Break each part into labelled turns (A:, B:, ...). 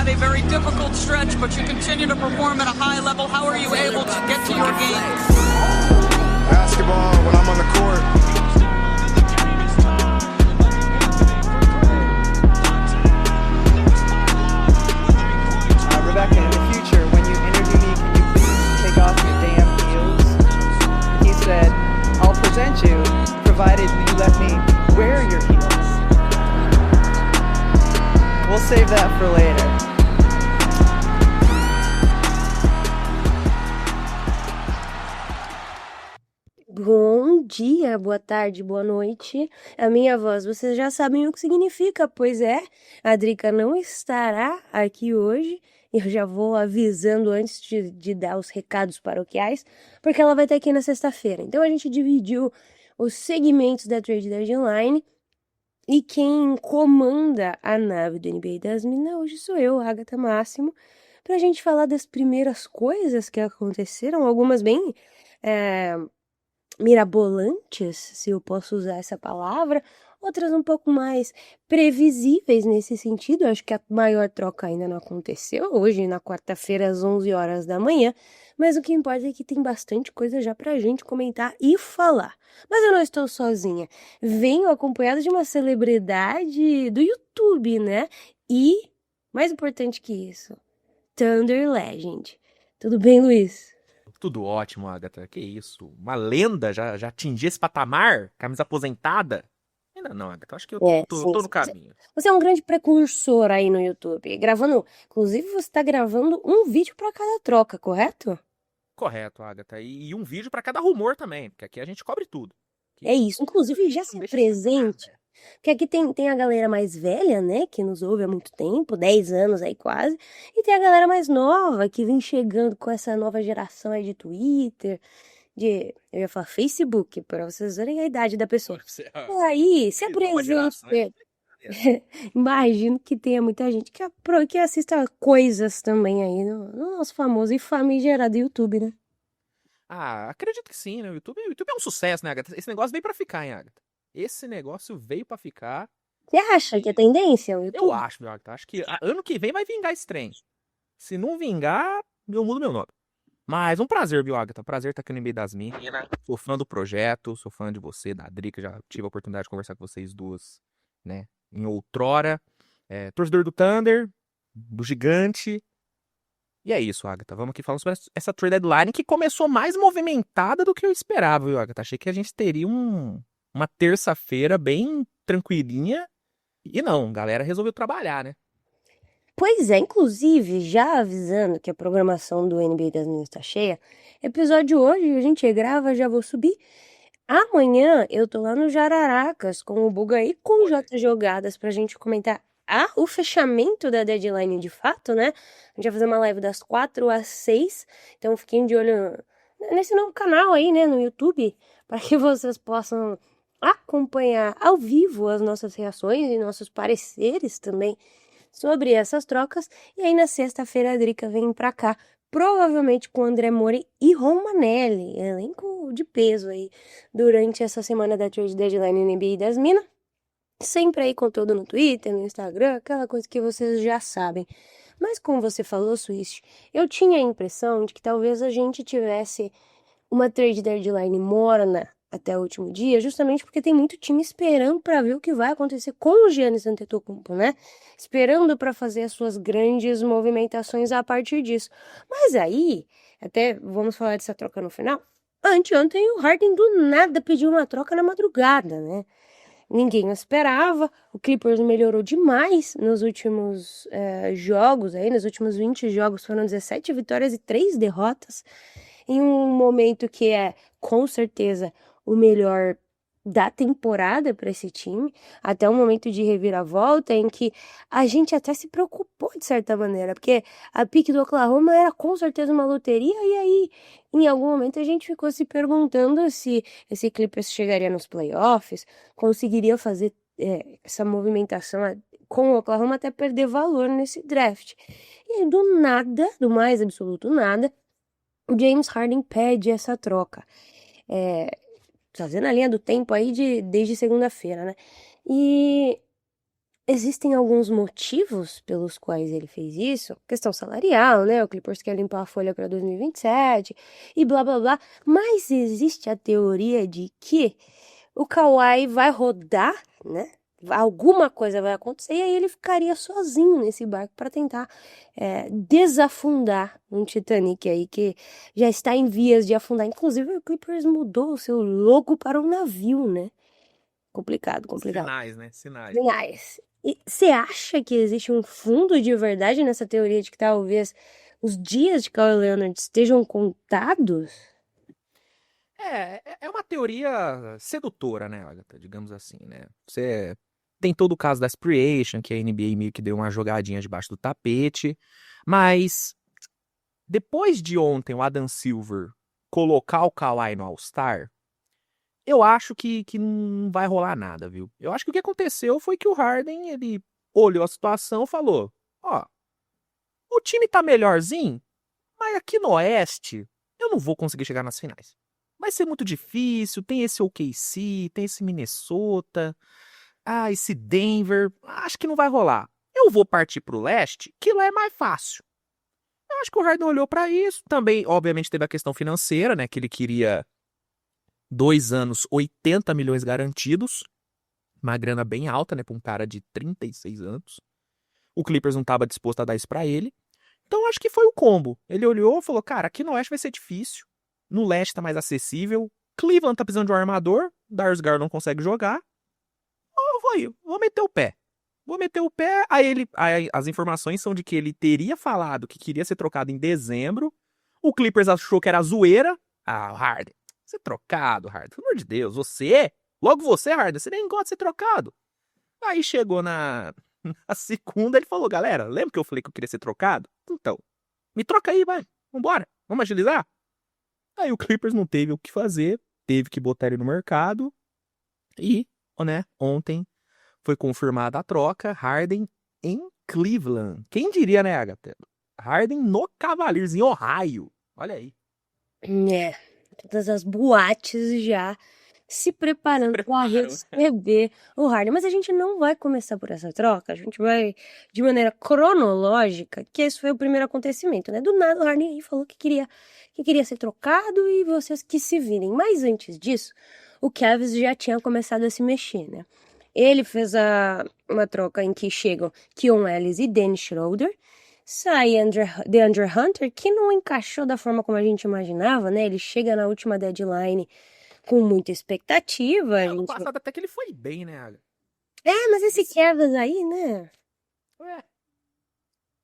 A: had a very difficult stretch, but you continue to perform at a high level. How are you able to get to your game?
B: Basketball, when I'm on the court.
C: Rebecca, in the future, when you interview me, can you please take off your damn heels? He said, I'll present you, provided you let me wear your heels. We'll save that for later.
D: Bom dia, boa tarde, boa noite. A minha voz, vocês já sabem o que significa, pois é, a Drica não estará aqui hoje. Eu já vou avisando antes de dar os recados paroquiais, porque ela vai estar aqui na sexta-feira. Então a gente dividiu os segmentos da Trade Deadline e quem comanda a nave do NBA das Minas hoje sou eu, Agatha Máximo, pra gente falar das primeiras coisas que aconteceram, algumas bem mirabolantes, se eu posso usar essa palavra, outras um pouco mais previsíveis nesse sentido. Acho que a maior troca ainda não aconteceu hoje, na quarta-feira, às 11 horas da manhã, mas o que importa é que tem bastante coisa já pra gente comentar e falar. Mas eu não estou sozinha, venho acompanhada de uma celebridade do YouTube, né? E, mais importante que isso, Thunder Legend. Tudo bem, Luiz?
E: Tudo ótimo, Agatha. Que isso? Uma lenda já atingiu esse patamar? Camisa aposentada? Ainda não, Agatha. Acho que eu tô no caminho.
D: Você é um grande precursor aí no YouTube. Inclusive você está gravando um vídeo para cada troca, correto?
E: Correto, Agatha. E um vídeo para cada rumor também, porque aqui a gente cobre tudo.
D: É isso. Inclusive já se apresente. Porque aqui tem a galera mais velha, né, que nos ouve há muito tempo, 10 anos aí quase, e tem a galera mais nova, que vem chegando com essa nova geração aí de Twitter, eu ia falar Facebook, para vocês verem a idade da pessoa. Aí, se apresente. Imagino que tenha muita gente que assista coisas também aí no nosso famoso e famigerado YouTube, né?
E: Ah, acredito que sim, né? O YouTube é um sucesso, né, Agatha? Esse negócio veio pra ficar, hein, Agatha? Esse negócio veio pra ficar.
D: Você acha que é tendência o YouTube?
E: Eu acho, meu Agatha. Acho que ano que vem vai vingar esse trem. Se não vingar, eu mudo meu nome. Mas um prazer, viu, Agatha? Prazer estar aqui no meio das Minas. Sou fã do projeto, sou fã de você, da Drica. Já tive a oportunidade de conversar com vocês duas, né? Em outrora. Torcedor do Thunder, do Gigante. E é isso, Agatha. Vamos aqui falar sobre essa trade deadline que começou mais movimentada do que eu esperava, viu, Agatha? Achei que a gente teria uma terça-feira bem tranquilinha. E não, a galera resolveu trabalhar, né?
D: Pois é, inclusive, já avisando que a programação do NBA das Minas tá cheia, episódio hoje a gente grava, já vou subir. Amanhã eu tô lá no Jararacas com o Buga e com o J Jogadas pra gente comentar o fechamento da deadline de fato, né? A gente vai fazer uma live das 4 às 6, então fiquem de olho nesse novo canal aí, né, no YouTube, para que vocês possam acompanhar ao vivo as nossas reações e nossos pareceres também sobre essas trocas. E aí na sexta-feira a Drica vem pra cá, provavelmente com André Mori e Romanelli, elenco de peso aí, durante essa semana da Trade Deadline NBA das Minas. Sempre aí conteúdo no Twitter, no Instagram, aquela coisa que vocês já sabem. Mas como você falou, Switch, eu tinha a impressão de que talvez a gente tivesse uma Trade Deadline morna até o último dia, justamente porque tem muito time esperando para ver o que vai acontecer com o Giannis Antetokounmpo, né? Esperando para fazer as suas grandes movimentações a partir disso. Mas aí, até vamos falar dessa troca no final, anteontem o Harden do nada pediu uma troca na madrugada, né? Ninguém o esperava, o Clippers melhorou demais nos últimos jogos, aí, nos últimos 20 jogos foram 17 vitórias e 3 derrotas, em um momento que é, com certeza, o melhor da temporada para esse time, até um momento de reviravolta em que a gente até se preocupou de certa maneira, porque a pique do Oklahoma era com certeza uma loteria, e aí em algum momento a gente ficou se perguntando se esse Clippers chegaria nos playoffs, conseguiria fazer essa movimentação com o Oklahoma até perder valor nesse draft. E aí do nada, do mais absoluto nada, o James Harden pede essa troca. Fazendo a linha do tempo aí desde segunda-feira, né? E existem alguns motivos pelos quais ele fez isso. Questão salarial, né? O Clippers quer limpar a folha para 2027 e blá blá blá. Mas existe a teoria de que o Kawhi vai rodar, né? Alguma coisa vai acontecer e aí ele ficaria sozinho nesse barco para tentar desafundar um Titanic aí que já está em vias de afundar. Inclusive, o Clippers mudou o seu logo para um navio, né? Complicado.
E: Sinais, né? Sinais.
D: Sinais. E você acha que existe um fundo de verdade nessa teoria de que talvez os dias de Kawhi Leonard estejam contados?
E: É uma teoria sedutora, né, Agatha? Digamos assim, né? Você tem todo o caso da Aspiration, que a NBA meio que deu uma jogadinha debaixo do tapete, mas depois de ontem o Adam Silver colocar o Kawhi no All-Star, eu acho que não vai rolar nada, viu? Eu acho que o que aconteceu foi que o Harden, ele olhou a situação e falou, ó, o time tá melhorzinho, mas aqui no Oeste eu não vou conseguir chegar nas finais. Vai ser muito difícil, tem esse OKC, tem esse Minnesota, esse Denver, acho que não vai rolar. Eu vou partir pro Leste, que lá é mais fácil. Eu acho que o Harden olhou pra isso. Também, obviamente, teve a questão financeira, né, que ele queria 2 anos, 80 milhões garantidos, uma grana bem alta, né, pra um cara de 36 anos. O Clippers não estava disposto a dar isso pra ele. Então acho que foi o combo. Ele olhou e falou, cara, aqui no Oeste vai ser difícil. No Leste tá mais acessível. Cleveland tá precisando de um armador. Darius Garland não consegue jogar. Vou meter o pé. Aí as informações são de que ele teria falado que queria ser trocado em dezembro. O Clippers achou que era zoeira. Harden, ser trocado, Harden. Pelo amor de Deus, logo você, Harden, você nem gosta de ser trocado. Aí chegou na segunda, ele falou, galera, lembra que eu falei que eu queria ser trocado? Então, me troca aí, vai. Vambora, vamos agilizar? Aí o Clippers não teve o que fazer, teve que botar ele no mercado. E, né, ontem foi confirmada a troca, Harden em Cleveland. Quem diria, né, Agatha? Harden no Cavaliers, em Ohio. Olha aí.
D: Todas as boates já se preparando para receber o Harden. Mas a gente não vai começar por essa troca, a gente vai de maneira cronológica, que esse foi o primeiro acontecimento, né? Do nada o Harden aí falou que queria ser trocado e vocês que se virem. Mas antes disso, o Cavs já tinha começado a se mexer, né? Ele fez uma troca em que chegam Keon Ellis e Dennis Schroeder. Sai DeAndre Hunter, que não encaixou da forma como a gente imaginava, né? Ele chega na última deadline com muita expectativa.
E: Ano passado até que ele foi bem, né, Agatha?
D: Mas esse Cavs aí, né?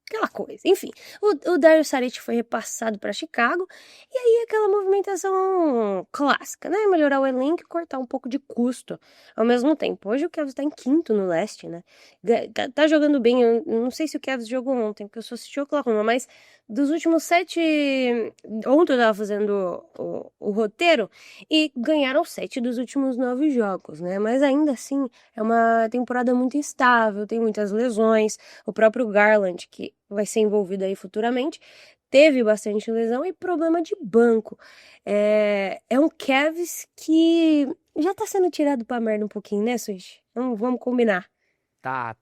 D: Aquela coisa. Enfim, o Dario Saric foi repassado para Chicago. E aí aquela movimentação clássica, né? Melhorar o elenco e cortar um pouco de custo ao mesmo tempo. Hoje o Cavs tá em quinto no leste, né? Tá jogando bem. Eu não sei se o Cavs jogou ontem, porque eu só assisti o Oklahoma, mas dos últimos 7... Ontem eu tava fazendo o roteiro e ganharam 7 dos últimos 9 jogos, né? Mas ainda assim, é uma temporada muito instável, tem muitas lesões. O próprio Garland, que vai ser envolvido aí futuramente, teve bastante lesão e problema de banco. É um Cavs que já tá sendo tirado pra merda um pouquinho, né, Switch? Vamos combinar.
E: Tá.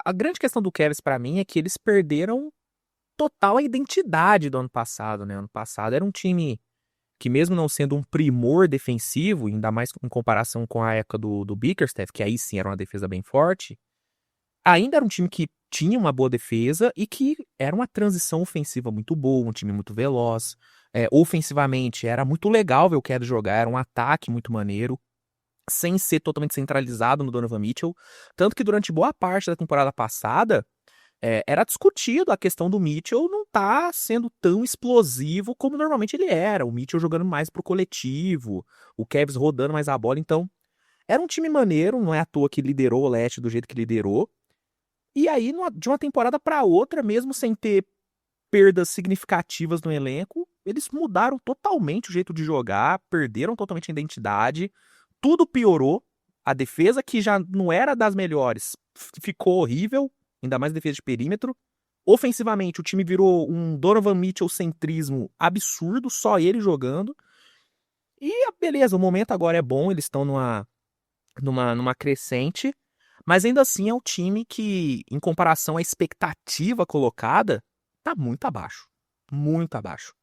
E: A grande questão do Cavs pra mim é que eles perderam total a identidade do ano passado, né? Ano passado era um time que, mesmo não sendo um primor defensivo, ainda mais em comparação com a época do Bickerstaff, que aí sim era uma defesa bem forte, ainda era um time que tinha uma boa defesa e que era uma transição ofensiva muito boa, um time muito veloz. Ofensivamente, era muito legal ver o Cavs jogar, era um ataque muito maneiro, sem ser totalmente centralizado no Donovan Mitchell. Tanto que durante boa parte da temporada passada, era discutido a questão do Mitchell não estar sendo tão explosivo como normalmente ele era. O Mitchell jogando mais pro coletivo, o Cavs rodando mais a bola. Então, era um time maneiro, não é à toa que liderou o leste do jeito que liderou. E aí, de uma temporada para outra, mesmo sem ter perdas significativas no elenco, eles mudaram totalmente o jeito de jogar, perderam totalmente a identidade, tudo piorou. A defesa, que já não era das melhores, ficou horrível, ainda mais defesa de perímetro. Ofensivamente, o time virou um Donovan Mitchell centrismo absurdo, só ele jogando. E beleza, o momento agora é bom, eles estão numa crescente. Mas ainda assim é um time que, em comparação à expectativa colocada, tá muito abaixo. Muito abaixo.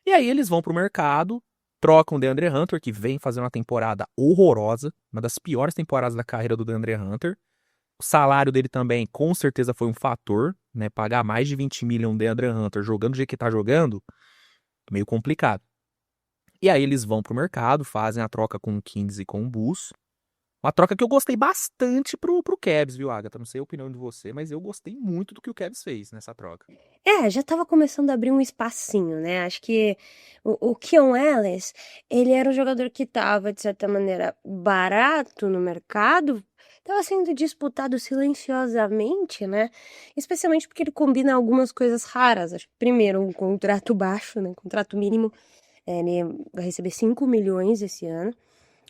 E: E aí eles vão pro mercado, trocam o DeAndre Hunter, que vem fazendo uma temporada horrorosa, uma das piores temporadas da carreira do DeAndre Hunter. O salário dele também, com certeza, foi um fator, né? Pagar mais de 20 milhões no DeAndre Hunter jogando do jeito que tá jogando, meio complicado. E aí eles vão pro mercado, fazem a troca com o Kings e com o Bulls. Uma troca que eu gostei bastante pro Cavs, viu, Agatha? Não sei a opinião de você, mas eu gostei muito do que o Cavs fez nessa troca.
D: Já tava começando a abrir um espacinho, né? Acho que o Keon Ellis, ele era um jogador que tava, de certa maneira, barato no mercado, tava sendo disputado silenciosamente, né? Especialmente porque ele combina algumas coisas raras. Acho que, primeiro, um contrato baixo, né? Contrato mínimo. Ele vai receber 5 milhões esse ano.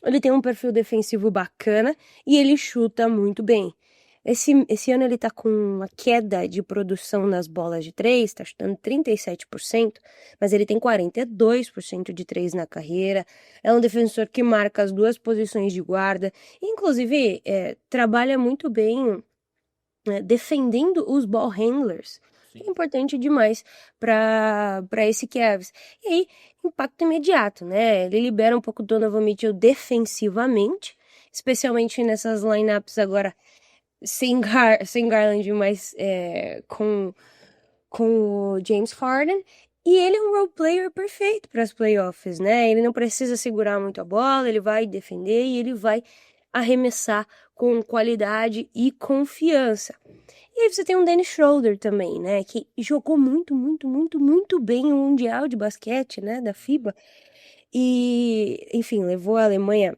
D: Ele tem um perfil defensivo bacana e ele chuta muito bem. Esse ano ele tá com uma queda de produção nas bolas de 3, tá chutando 37%, mas ele tem 42% de 3 na carreira. É um defensor que marca as duas posições de guarda. Inclusive, trabalha muito bem defendendo os ball handlers. Que é importante demais para esse Cavs. E aí, impacto imediato, né? Ele libera um pouco o Donovan Mitchell defensivamente, especialmente nessas lineups agora sem Garland, mas com o James Harden. E ele é um role player perfeito para as playoffs, né? Ele não precisa segurar muito a bola, ele vai defender e ele vai arremessar com qualidade e confiança. E aí você tem um Dennis Schroeder também, né? Que jogou muito, muito, muito, muito bem o Mundial de Basquete, né? Da FIBA. E, enfim, levou a Alemanha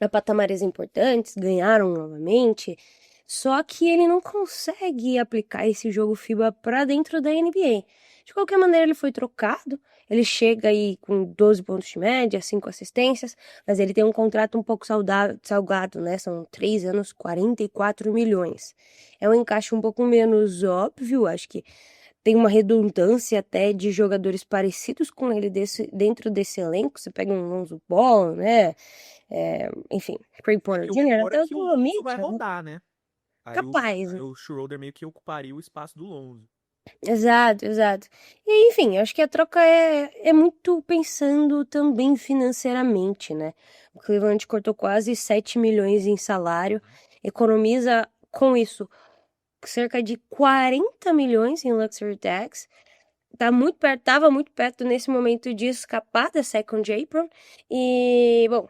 D: a patamares importantes, ganharam novamente. Só que ele não consegue aplicar esse jogo FIBA para dentro da NBA. De qualquer maneira, ele foi trocado. Ele chega aí com 12 pontos de média, 5 assistências, mas ele tem um contrato um pouco salgado, né? São 3 anos, 44 milhões. É um encaixe um pouco menos óbvio, acho que tem uma redundância até de jogadores parecidos com ele dentro desse elenco. Você pega um Lonzo Ball, né? Enfim, Craig Porter Jr., até
E: que
D: o
E: o
D: Donovan
E: Lonzo vai
D: Mitchell, né?
E: rodar, né?
D: Capaz.
E: Aí o Schroeder meio que ocuparia o espaço do Lonzo.
D: Exato, exato. E aí, enfim, acho que a troca é muito pensando também financeiramente, né? O Cleveland cortou quase 7 milhões em salário, economiza com isso cerca de 40 milhões em luxury tax. Tava muito perto nesse momento de escapar da second apron. E, bom,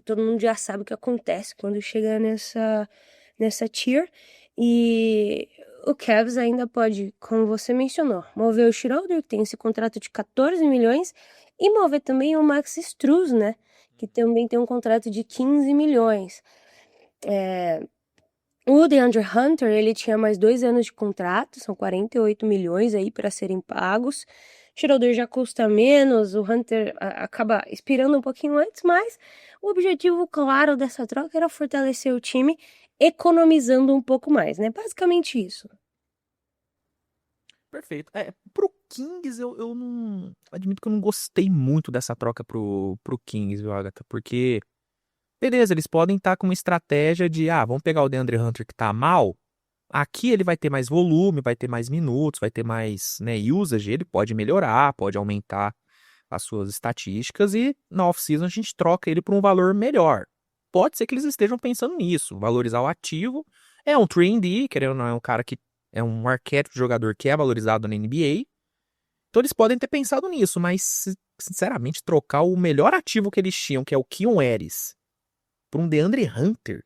D: todo mundo já sabe o que acontece quando chega nessa tier. E o Cavs ainda pode, como você mencionou, mover o Schroeder, que tem esse contrato de 14 milhões, e mover também o Max Strus, né? Que também tem um contrato de 15 milhões. O DeAndre Hunter, ele tinha mais 2 anos de contrato, são 48 milhões aí para serem pagos. Schroeder já custa menos, o Hunter acaba expirando um pouquinho antes, mas o objetivo claro dessa troca era fortalecer o time, economizando um pouco mais, né? Basicamente isso.
E: Perfeito. Pro Kings, eu não. Admito que eu não gostei muito dessa troca pro Kings, viu, Agatha? Porque, beleza, eles podem estar com uma estratégia de, vamos pegar o DeAndre Hunter que tá mal. Aqui ele vai ter mais volume, vai ter mais minutos, vai ter mais, né, usage, ele pode melhorar, pode aumentar as suas estatísticas e na off-season a gente troca ele por um valor melhor. Pode ser que eles estejam pensando nisso, valorizar o ativo. É um 3D, querendo ou não, é um cara que é um arquétipo de jogador que é valorizado na NBA. Então eles podem ter pensado nisso, mas sinceramente trocar o melhor ativo que eles tinham, que é o Keon Ellis, por um DeAndre Hunter,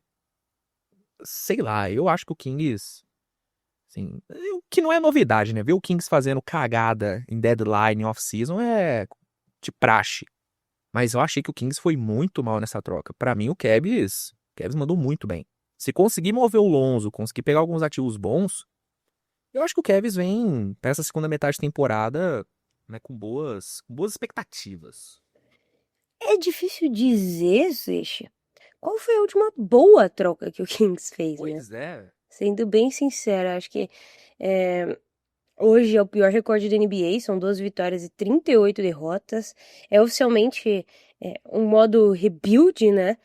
E: sei lá, eu acho que o Kings, assim, o que não é novidade, né? Ver o Kings fazendo cagada em deadline, off-season é de praxe. Mas eu achei que o Kings foi muito mal nessa troca. Pra mim, o Cavs mandou muito bem. Se conseguir mover o Lonzo, conseguir pegar alguns ativos bons, eu acho que o Cavs vem pra essa segunda metade de temporada, né, com boas expectativas.
D: É difícil dizer, Seixa, qual foi a última boa troca que o Kings fez, né?
E: Pois é.
D: Sendo bem sincera, acho que hoje é o pior recorde da NBA, são 12 vitórias e 38 derrotas. É oficialmente um modo rebuild, né?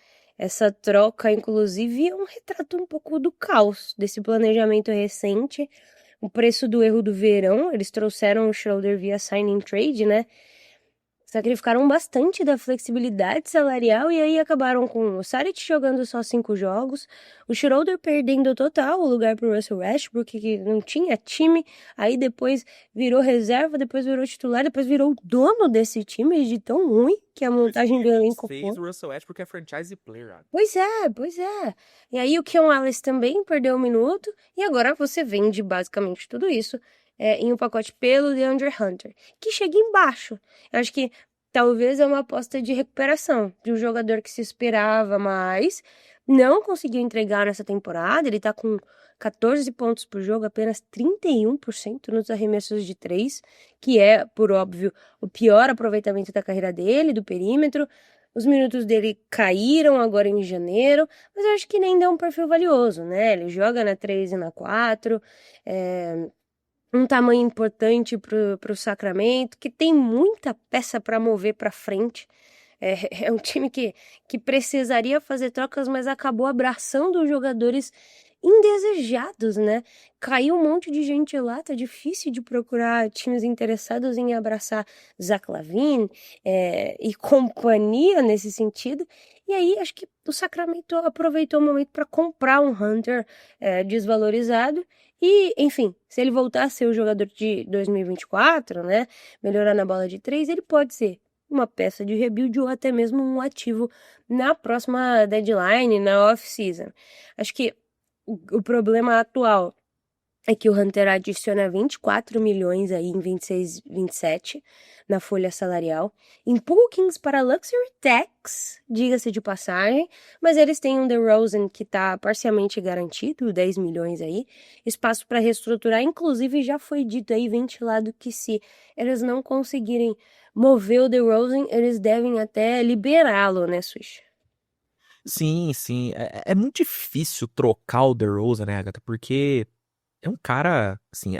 D: Essa troca, inclusive, é um retrato um pouco do caos desse planejamento recente. O preço do erro do verão, eles trouxeram o Schroeder via signing trade, né? Sacrificaram bastante da flexibilidade salarial e aí acabaram com o Saric jogando só 5 jogos, o Schroeder perdendo total o lugar pro Russell Westbrook, que não tinha time, aí depois virou reserva, depois virou titular, depois virou o dono desse time de tão ruim que a montagem do elenco foi.
E: Fez o Russell Westbrook é franchise player.
D: Pois é. E aí o Keon Wallace também perdeu um minuto e agora você vende basicamente tudo isso em um pacote pelo DeAndre Hunter, que chega embaixo. Eu acho que talvez é uma aposta de recuperação de um jogador que se esperava mais, não conseguiu entregar nessa temporada, ele tá com 14 pontos por jogo, apenas 31% nos arremessos de 3, que é, por óbvio, o pior aproveitamento da carreira dele, do perímetro. Os minutos dele caíram agora em janeiro, mas eu acho que ainda é um perfil valioso, né? Ele joga na 3 e na 4, um tamanho importante pro Sacramento, que tem muita peça para mover para frente. É um time que precisaria fazer trocas, mas acabou abraçando jogadores indesejados, né? Caiu um monte de gente lá, tá difícil de procurar times interessados em abraçar Zach LaVine e companhia nesse sentido. E aí, acho que o Sacramento aproveitou o momento para comprar um Hunter desvalorizado. E, enfim, se ele voltar a ser o jogador de 2024, né? Melhorar na bola de 3, ele pode ser uma peça de rebuild ou até mesmo um ativo na próxima deadline, na off-season. Acho que o problema atual é que o Hunter adiciona 24 milhões aí em 26, 27 na folha salarial, em bookings para luxury tax, diga-se de passagem, mas eles têm um DeRozan que está parcialmente garantido, 10 milhões aí, espaço para reestruturar, inclusive já foi dito aí, ventilado, que se eles não conseguirem mover o DeRozan, eles devem até liberá-lo, né, Swish?
E: Sim. É muito difícil trocar o DeRozan, né, Agatha? Porque é um cara, assim,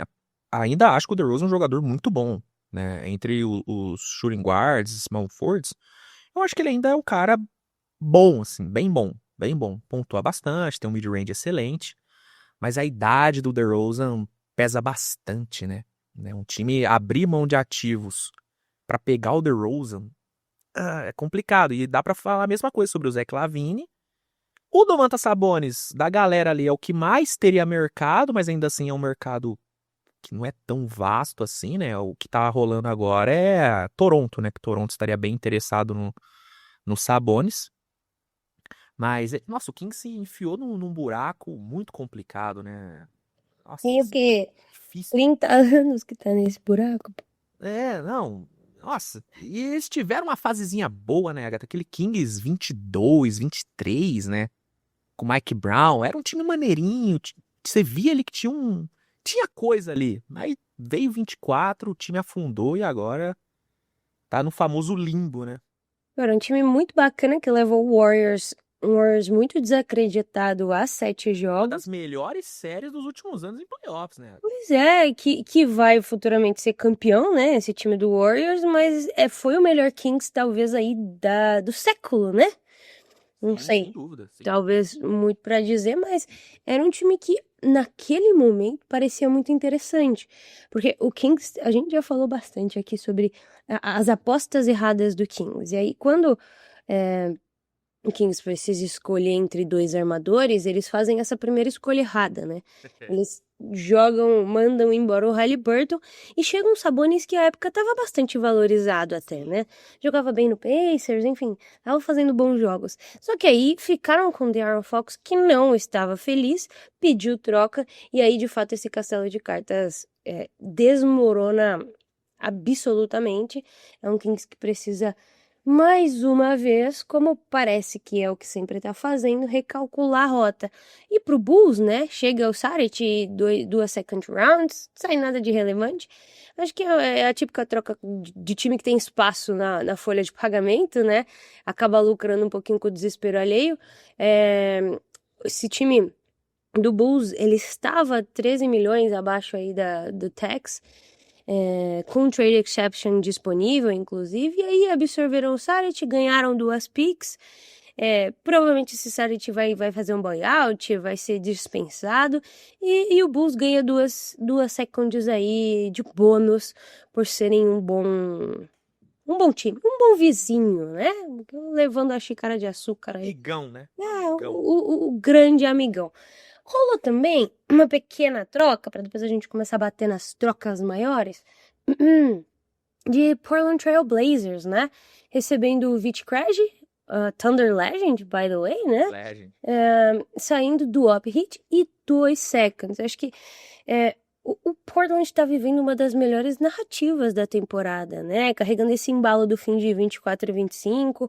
E: ainda acho que o DeRozan é um jogador muito bom, né? Entre os shooting guards, small forwards, eu acho que ele ainda é um cara bom, assim, bem bom. Pontua bastante, tem um mid-range excelente, mas a idade do DeRozan pesa bastante, né? Um time abrir mão de ativos pra pegar o DeRozan é complicado. E dá pra falar a mesma coisa sobre o Zach LaVine. O Domantas Sabonis, da galera ali, é o que mais teria mercado, mas ainda assim é um mercado que não é tão vasto assim, né? O que tá rolando agora é Toronto, né? Que Toronto estaria bem interessado no Sabonis. Mas, nossa, o Kings se enfiou num buraco muito complicado, né? Nossa,
D: Tem o quê?
E: difícil.
D: 30 anos que tá nesse buraco.
E: Não. Nossa, e eles tiveram uma fasezinha boa, né, Agatha? Aquele Kings 22, 23, né? Com o Mike Brown. Era um time maneirinho. Você via ali que tinha coisa ali. Aí veio 24, o time afundou e agora tá no famoso limbo, né?
D: Era um time muito bacana que levou o Warriors muito desacreditado a 7
E: Uma
D: jogos.
E: das melhores séries dos últimos anos em playoffs, né?
D: Pois é, que vai futuramente ser campeão, né? Esse time do Warriors, mas foi o melhor Kings, talvez, aí do século, né? Não
E: Sim,
D: sei.
E: sem dúvida. Sim.
D: Talvez muito pra dizer, mas era um time que naquele momento parecia muito interessante. Porque o Kings, a gente já falou bastante aqui sobre as apostas erradas do Kings. E aí, quando o Kings precisa escolher entre 2 armadores, eles fazem essa primeira escolha errada, né? Eles mandam embora o Haliburton e chega um Sabonis que à época estava bastante valorizado até, né? Jogava bem no Pacers, enfim, tava fazendo bons jogos. Só que aí ficaram com o De'Aaron Fox, que não estava feliz, pediu troca, e aí de fato esse castelo de cartas desmorona absolutamente. É um Kings que precisa, mais uma vez, como parece que é o que sempre tá fazendo, recalcular a rota. E pro Bulls, né, chega o Saric e 2 second rounds, sai nada de relevante. Acho que é a típica troca de time que tem espaço na folha de pagamento, né, acaba lucrando um pouquinho com o desespero alheio. Esse time do Bulls, ele estava 13 milhões abaixo aí do tax, com trade exception disponível, inclusive, e aí absorveram o Saric, ganharam 2 picks, Provavelmente esse Saric vai fazer um buyout, vai ser dispensado, e o Bulls ganha duas seconds aí de bônus por serem um bom time, um bom vizinho, né? Levando a xícara de açúcar aí.
E: Amigão, né?
D: O grande amigão. Rolou também uma pequena troca, para depois a gente começar a bater nas trocas maiores, de Portland Trail Blazers, né? Recebendo o Vich Krejci, Thunder Legend, by the way, né?
E: Legend.
D: Saindo do Up Heat e 2 seconds. Acho que o Portland está vivendo uma das melhores narrativas da temporada, né? Carregando esse embalo do fim de 24 e 25,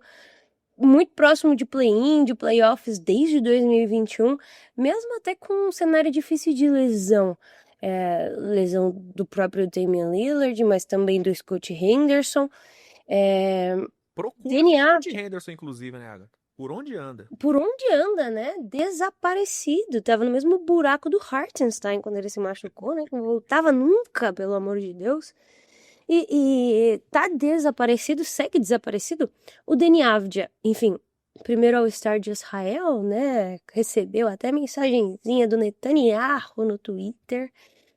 D: muito próximo de play-in, de playoffs desde 2021, mesmo até com um cenário difícil de lesão. Lesão do próprio Damian Lillard, mas também do Scott Henderson.
E: Procura
D: DNA.
E: o Scott Henderson, inclusive, né, Agatha? Por onde anda?
D: Por onde anda, né? Desaparecido. Tava no mesmo buraco do Hartenstein quando ele se machucou, né? Não voltava nunca, pelo amor de Deus. E tá desaparecido, segue desaparecido. O Deni Avdija, enfim, primeiro All-Star de Israel, né? Recebeu até mensagenzinha do Netanyahu no Twitter.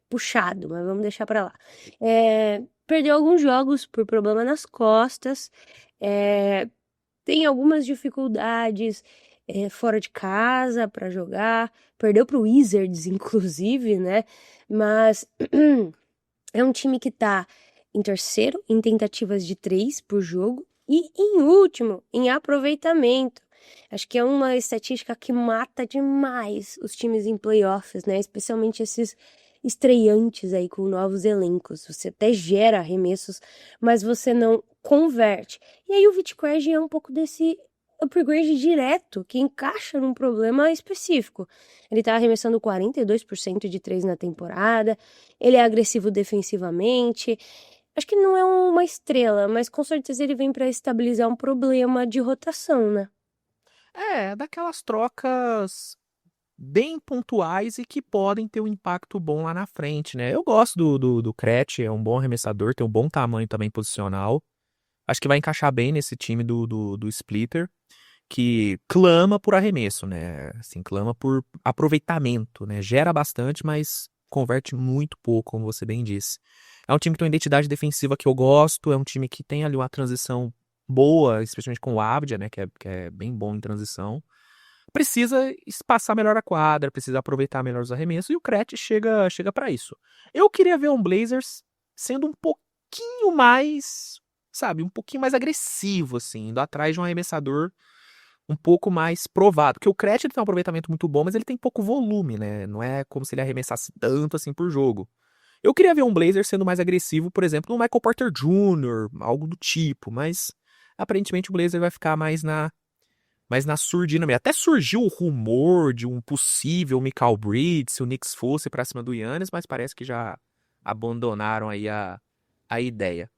D: Puxado, mas vamos deixar pra lá. Perdeu alguns jogos por problema nas costas. Tem algumas dificuldades fora de casa para jogar. Perdeu pro Wizards, inclusive, né? Mas é um time que tá em terceiro em tentativas de 3 por jogo e em último em aproveitamento. Acho que é uma estatística que mata demais os times em playoffs, né? Especialmente esses estreantes aí com novos elencos. Você até gera arremessos, mas você não converte. E aí o Vich Krejci é um pouco desse upgrade direto, que encaixa num problema específico. Ele tá arremessando 42% de 3 na temporada, ele é agressivo defensivamente. Acho que não é uma estrela, mas com certeza ele vem para estabilizar um problema de rotação, né?
E: Daquelas trocas bem pontuais e que podem ter um impacto bom lá na frente, né? Eu gosto do Krejci, é um bom arremessador, tem um bom tamanho também posicional. Acho que vai encaixar bem nesse time do Splitter, que clama por arremesso, né? Assim, clama por aproveitamento, né? Gera bastante, mas converte muito pouco, como você bem disse. É um time que tem uma identidade defensiva que eu gosto, é um time que tem ali uma transição boa, especialmente com o Avdija, né? Que é bem bom em transição. Precisa espaçar melhor a quadra, precisa aproveitar melhor os arremessos, e o Krejci chega para isso. Eu queria ver um Blazers sendo um pouquinho mais, sabe, um pouquinho mais agressivo, assim, indo atrás de um arremessador um pouco mais provado. Porque o Krejci tem um aproveitamento muito bom, mas ele tem pouco volume, né? Não é como se ele arremessasse tanto assim por jogo. Eu queria ver um Blazers sendo mais agressivo, por exemplo, no Michael Porter Jr., algo do tipo, mas aparentemente o Blazer vai ficar mais na surdina mesmo. Até surgiu o rumor de um possível Mikal Bridges, se o Knicks fosse pra cima do Giannis, mas parece que já abandonaram aí a ideia.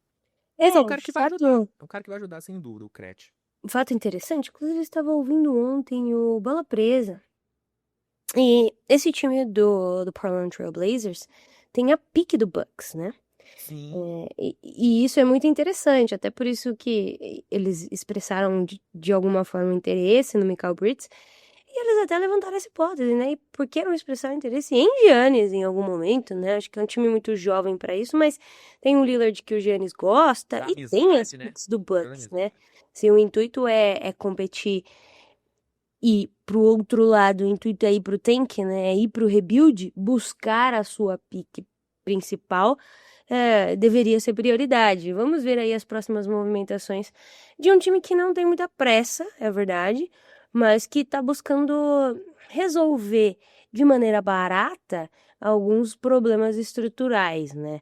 E: Mas é um cara que vai ajudar. É um cara que vai ajudar, sem dúvida, o Krejci.
D: Um fato interessante, inclusive eu estava ouvindo ontem o Bola Presa. E esse time do Portland Trail Blazers tem a pique do Bucks, né?
E: Sim.
D: E isso é muito interessante, até por isso que eles expressaram de alguma forma interesse no Mikal Bridges, e eles até levantaram essa hipótese, né? E por que não expressar interesse em Giannis em algum momento, né? Acho que é um time muito jovem para isso, mas tem o Lillard que o Giannis gosta e tem as picks do Bucks, né? Se o intuito é competir e pro outro lado, o intuito é ir pro tank, né? É ir pro rebuild, buscar a sua pick principal, deveria ser prioridade. Vamos ver aí as próximas movimentações de um time que não tem muita pressa, é verdade, mas que está buscando resolver de maneira barata alguns problemas estruturais, né?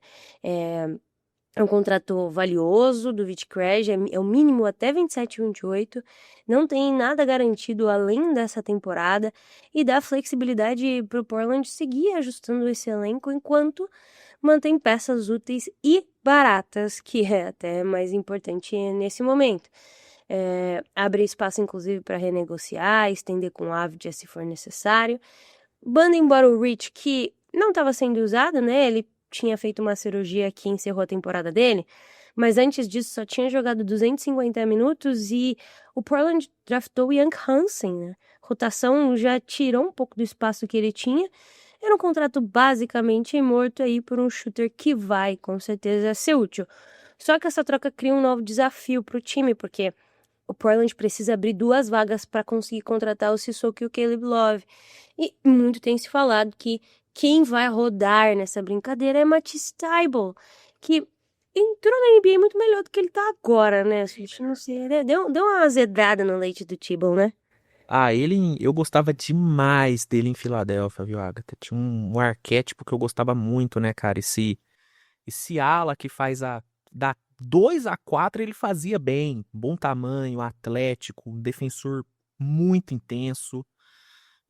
D: É um contrato valioso do Vich Krejci, é o mínimo até 27 e 28, não tem nada garantido além dessa temporada e dá flexibilidade para o Portland seguir ajustando esse elenco enquanto mantém peças úteis e baratas, que é até mais importante nesse momento. Abre espaço, inclusive, para renegociar, estender com o Avdija se for necessário. Manda embora o Rich, que não estava sendo usado, né? Ele tinha feito uma cirurgia que encerrou a temporada dele, mas antes disso só tinha jogado 250 minutos e o Portland draftou o Young Hansen, né? Rotação já tirou um pouco do espaço que ele tinha. Era um contrato basicamente morto aí por um shooter que vai, com certeza, ser útil. Só que essa troca cria um novo desafio para o time, porque o Portland precisa abrir 2 vagas para conseguir contratar o Sissoko e o Caleb Love. E muito tem se falado que quem vai rodar nessa brincadeira é Matisse Thybulle, que entrou na NBA muito melhor do que ele tá agora, né? A gente não sei, né? Deu uma azedrada no leite do Thybulle, né?
E: Eu gostava demais dele em Filadélfia, viu, Agatha? Tinha um arquétipo que eu gostava muito, né, cara? Esse ala que faz da 2 a 4 ele fazia bem. Bom tamanho, atlético, um defensor muito intenso.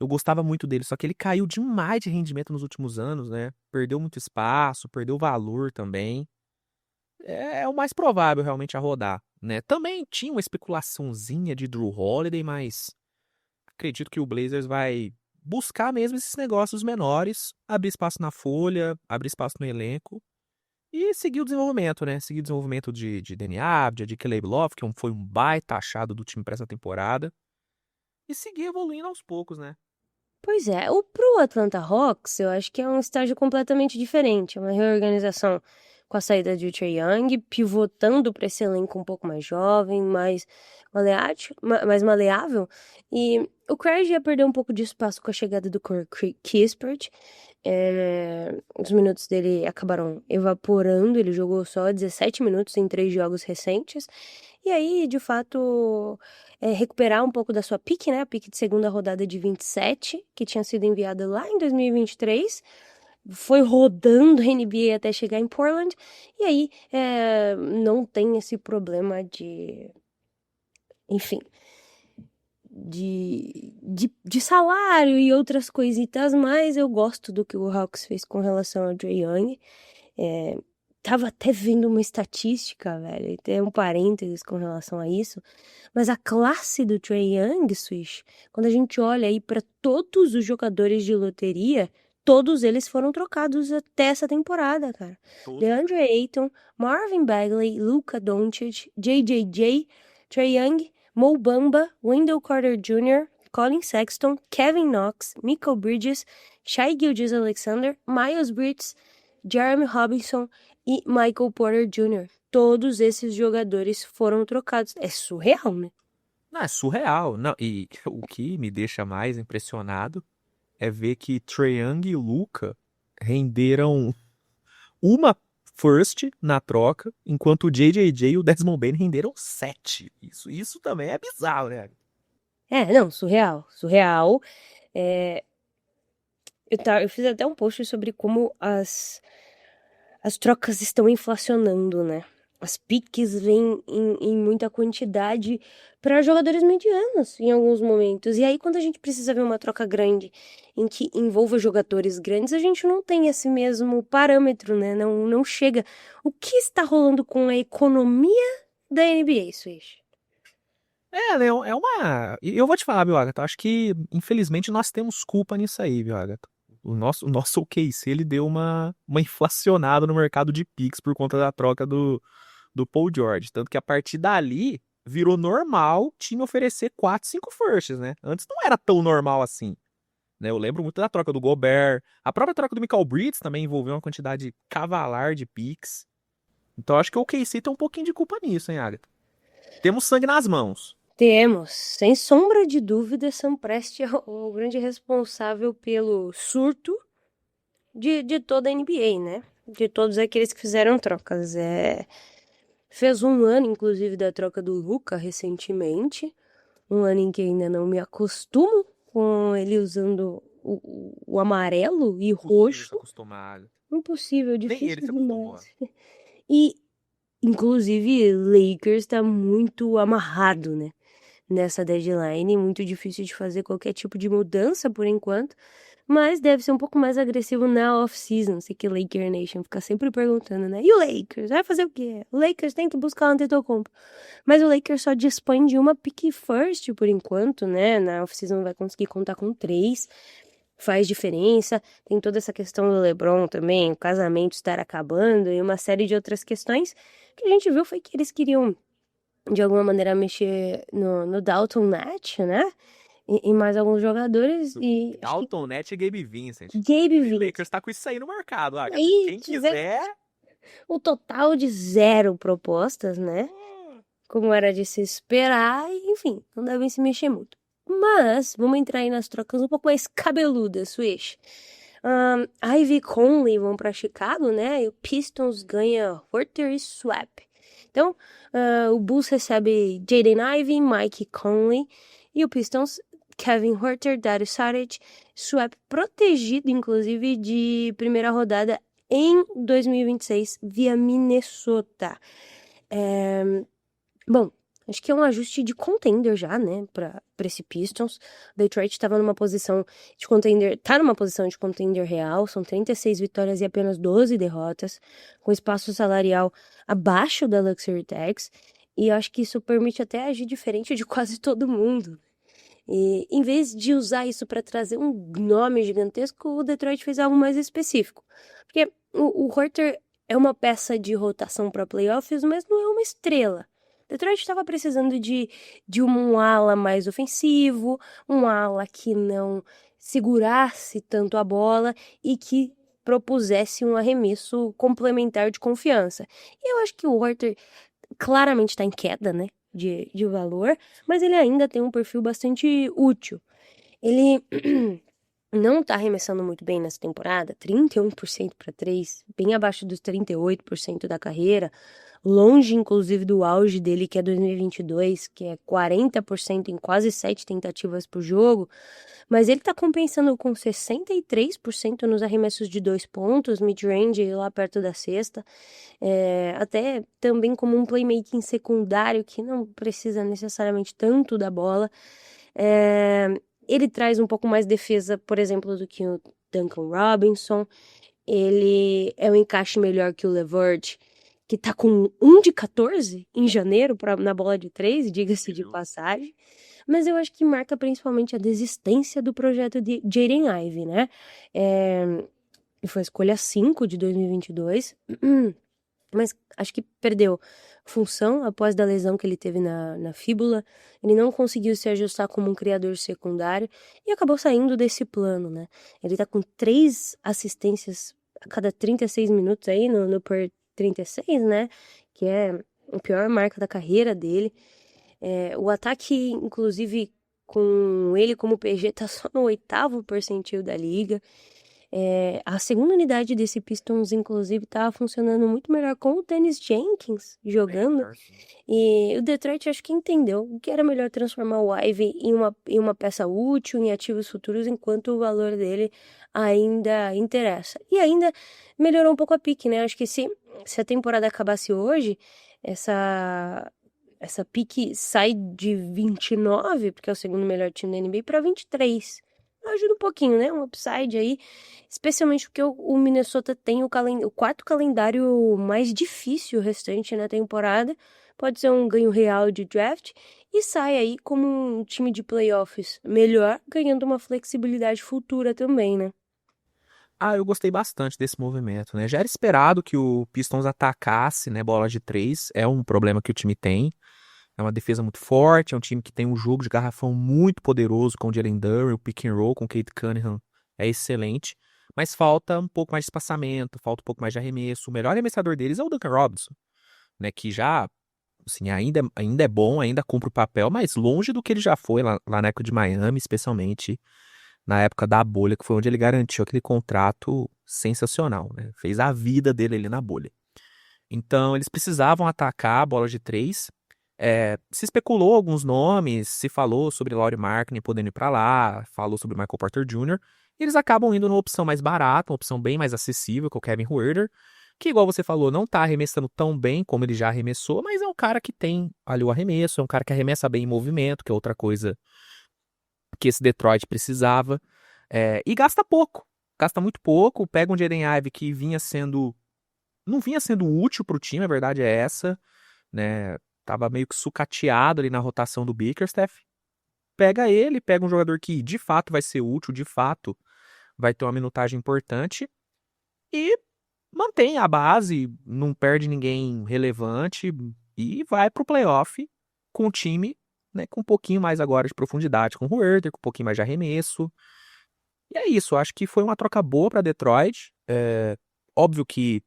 E: Eu gostava muito dele, só que ele caiu demais de rendimento nos últimos anos, né? Perdeu muito espaço, perdeu valor também. É o mais provável realmente a rodar, né? Também tinha uma especulaçãozinha de Drew Holiday, mas acredito que o Blazers vai buscar mesmo esses negócios menores, abrir espaço na folha, abrir espaço no elenco e seguir o desenvolvimento, né? Seguir o desenvolvimento de Deni Avdija, de Caleb Love, que foi um baita achado do time para essa temporada, e seguir evoluindo aos poucos, né?
D: Pois é, pro Atlanta Hawks, eu acho que é um estágio completamente diferente, é uma reorganização com a saída de Trae Young, pivotando para esse elenco um pouco mais jovem, mais maleável, e o Craig ia perder um pouco de espaço com a chegada do Corey Kispert. Os minutos dele acabaram evaporando, ele jogou só 17 minutos em 3 jogos recentes, e aí, de fato, recuperar um pouco da sua pique, né? A pique de segunda rodada de 27, que tinha sido enviada lá em 2023. Foi rodando a NBA até chegar em Portland. E aí, não tem esse problema de... Enfim... De salário e outras coisitas, mas eu gosto do que o Hawks fez com relação ao Trae Young. Tava até vendo uma estatística, velho, tem um parênteses com relação a isso, mas a classe do Trae Young, Swish, quando a gente olha aí para todos os jogadores de loteria, todos eles foram trocados até essa temporada, cara. DeAndre Ayton, Marvin Bagley, Luka Doncic, JJJ, Trae Young, Mo Bamba, Wendell Carter Jr., Colin Sexton, Kevin Knox, Mikal Bridges, Shai Gilgeous-Alexander, Miles Bridges, Jeremy Robinson e Michael Porter Jr. Todos esses jogadores foram trocados. É surreal, né?
E: Não, é surreal. Não, e o que me deixa mais impressionado é ver que Trae Young e Luka renderam uma first na troca, enquanto o JJJ e o Desmond Bane renderam 7. Isso também é bizarro, né?
D: Não, surreal. Surreal. Eu fiz até um post sobre como as trocas estão inflacionando, né? As piques vêm em muita quantidade para jogadores medianos em alguns momentos. E aí, quando a gente precisa ver uma troca grande em que envolva jogadores grandes, a gente não tem esse mesmo parâmetro, né? Não chega. O que está rolando com a economia da NBA, Swish?
E: Né? Eu vou te falar, viu, Agatha? Acho que, infelizmente, nós temos culpa nisso aí, viu, Agatha? O nosso OKC, ele deu uma inflacionada no mercado de picks por conta da troca do Paul George. Tanto que a partir dali, virou normal time oferecer 4, 5 firsts, né? Antes não era tão normal assim. Né? Eu lembro muito da troca do Gobert. A própria troca do Mikal Bridges também envolveu uma quantidade cavalar de picks. Então acho que o OKC tem um pouquinho de culpa nisso, hein, Agatha? Temos sangue nas mãos.
D: Temos, sem sombra de dúvida, Sam Presti é o grande responsável pelo surto de toda a NBA, né? De todos aqueles que fizeram trocas. Fez um ano, inclusive, da troca do Luka recentemente. Um ano em que ainda não me acostumo com ele usando o amarelo e roxo.
E: Acostumado.
D: Impossível,
E: Nem
D: difícil
E: ele se
D: demais.
E: acostumou.
D: E, inclusive, Lakers está muito amarrado, né? Nessa deadline, muito difícil de fazer qualquer tipo de mudança por enquanto, mas deve ser um pouco mais agressivo na off-season. Sei que Laker Nation fica sempre perguntando, né? E o Lakers? Vai fazer o quê? O Lakers tem que buscar o Antetokounmpo. Mas o Lakers só dispõe de uma pick first por enquanto, né? Na off-season vai conseguir contar com 3. faz diferença. Tem toda essa questão do LeBron também, o casamento estar acabando e uma série de outras questões que a gente viu foi que eles queriam, de alguma maneira, mexer no Dalton Natch, né? E mais alguns jogadores e acho que
E: Dalton Net e Gabe Vincent.
D: Gabe
E: O
D: Vincent.
E: Lakers tá com isso aí no mercado, Agatha.
D: Aí
E: Quem
D: quiser
E: quiser.
D: um total de 0 propostas, né? Como era de se esperar, e, enfim, não devem se mexer muito. Mas vamos entrar aí nas trocas um pouco mais cabeludas, Swish. Ivy e Conley vão para Chicago, né? E o Pistons ganha Huerter e Swap. Então, o Bulls recebe Jaden Ivey, Mike Conley. E o Pistons, Kevin Huerter, Dario Saric, Swap protegido, inclusive, de primeira rodada em 2026 via Minnesota. Bom, acho que é um ajuste de contender já, né, pra esse Pistons. Detroit tava numa posição de contender, tá numa posição de contender real, são 36 vitórias e apenas 12 derrotas, com espaço salarial abaixo da Luxury Tax, e eu acho que isso permite até agir diferente de quase todo mundo. E em vez de usar isso para trazer um nome gigantesco, o Detroit fez algo mais específico. Porque o Huerter é uma peça de rotação para playoffs, mas não é uma estrela. Detroit estava precisando de um ala mais ofensivo, um ala que não segurasse tanto a bola e que propusesse um arremesso complementar de confiança. E eu acho que o Huerter claramente está em queda, né, de valor, mas ele ainda tem um perfil bastante útil. Ele não tá arremessando muito bem nessa temporada, 31% para 3, bem abaixo dos 38% da carreira, longe inclusive do auge dele, que é 2022, que é 40% em quase 7 tentativas por jogo, mas ele tá compensando com 63% nos arremessos de 2 pontos, mid-range lá perto da cesta, até também como um playmaking secundário que não precisa necessariamente tanto da bola. Ele traz um pouco mais defesa, por exemplo, do que o Duncan Robinson. Ele é um encaixe melhor que o LeVert, que tá com 1 de 14 em janeiro na bola de 3, diga-se de passagem. Mas eu acho que marca principalmente a desistência do projeto de Jaden Ivey, né? Foi a escolha 5 de 2022. Mas acho que perdeu função após da lesão que ele teve na fíbula. Ele não conseguiu se ajustar como um criador secundário e acabou saindo desse plano, né? Ele tá com 3 assistências a cada 36 minutos aí no per 36, né? Que é a pior marca da carreira dele. O ataque, inclusive, com ele como PG, tá só no 8º percentil da liga. A segunda unidade desse Pistons, inclusive, tava funcionando muito melhor com o Dennis Jenkins jogando. E o Detroit acho que entendeu que era melhor transformar o Ivey em uma peça útil, em ativos futuros, enquanto o valor dele ainda interessa. E ainda melhorou um pouco a pique, né? Acho que se a temporada acabasse hoje, essa pique sai de 29, porque é o segundo melhor time da NBA, para 23. Ajuda um pouquinho, né? Um upside aí, especialmente porque o Minnesota tem o 4º calendário mais difícil restante na temporada. Pode ser um ganho real de draft e sai aí como um time de playoffs melhor, ganhando uma flexibilidade futura também, né?
E: Eu gostei bastante desse movimento, né? Já era esperado que o Pistons atacasse, né, bola de 3. É um problema que o time tem. É uma defesa muito forte, é um time que tem um jogo de garrafão muito poderoso com o Jalen Duren, o pick and roll com o Cade Cunningham é excelente, mas falta um pouco mais de espaçamento, falta um pouco mais de arremesso. O melhor arremessador deles é o Duncan Robinson, né, que já assim, ainda é bom, ainda cumpre o papel, mas longe do que ele já foi lá na época de Miami, especialmente na época da bolha, que foi onde ele garantiu aquele contrato sensacional, né? Fez a vida dele ali na bolha. Então, eles precisavam atacar a bola de 3. Se especulou alguns nomes, se falou sobre Lauri Markkanen podendo ir pra lá, falou sobre Michael Porter Jr., e eles acabam indo numa opção mais barata, uma opção bem mais acessível, que é o Kevin Huerter, que, igual você falou, não tá arremessando tão bem como ele já arremessou, mas é um cara que tem ali o arremesso, é um cara que arremessa bem em movimento, que é outra coisa que esse Detroit precisava, e gasta pouco, gasta muito pouco. Pega um Jaden Ivey que não vinha sendo útil pro time, a verdade é essa, né? Tava meio que sucateado ali na rotação do Bickerstaff. Pega um jogador que de fato vai ser útil, de fato vai ter uma minutagem importante e mantém a base, não perde ninguém relevante e vai pro playoff com o time, né, com um pouquinho mais agora de profundidade com o Huerter, com um pouquinho mais de arremesso. E é isso, acho que foi uma troca boa para Detroit. Óbvio que,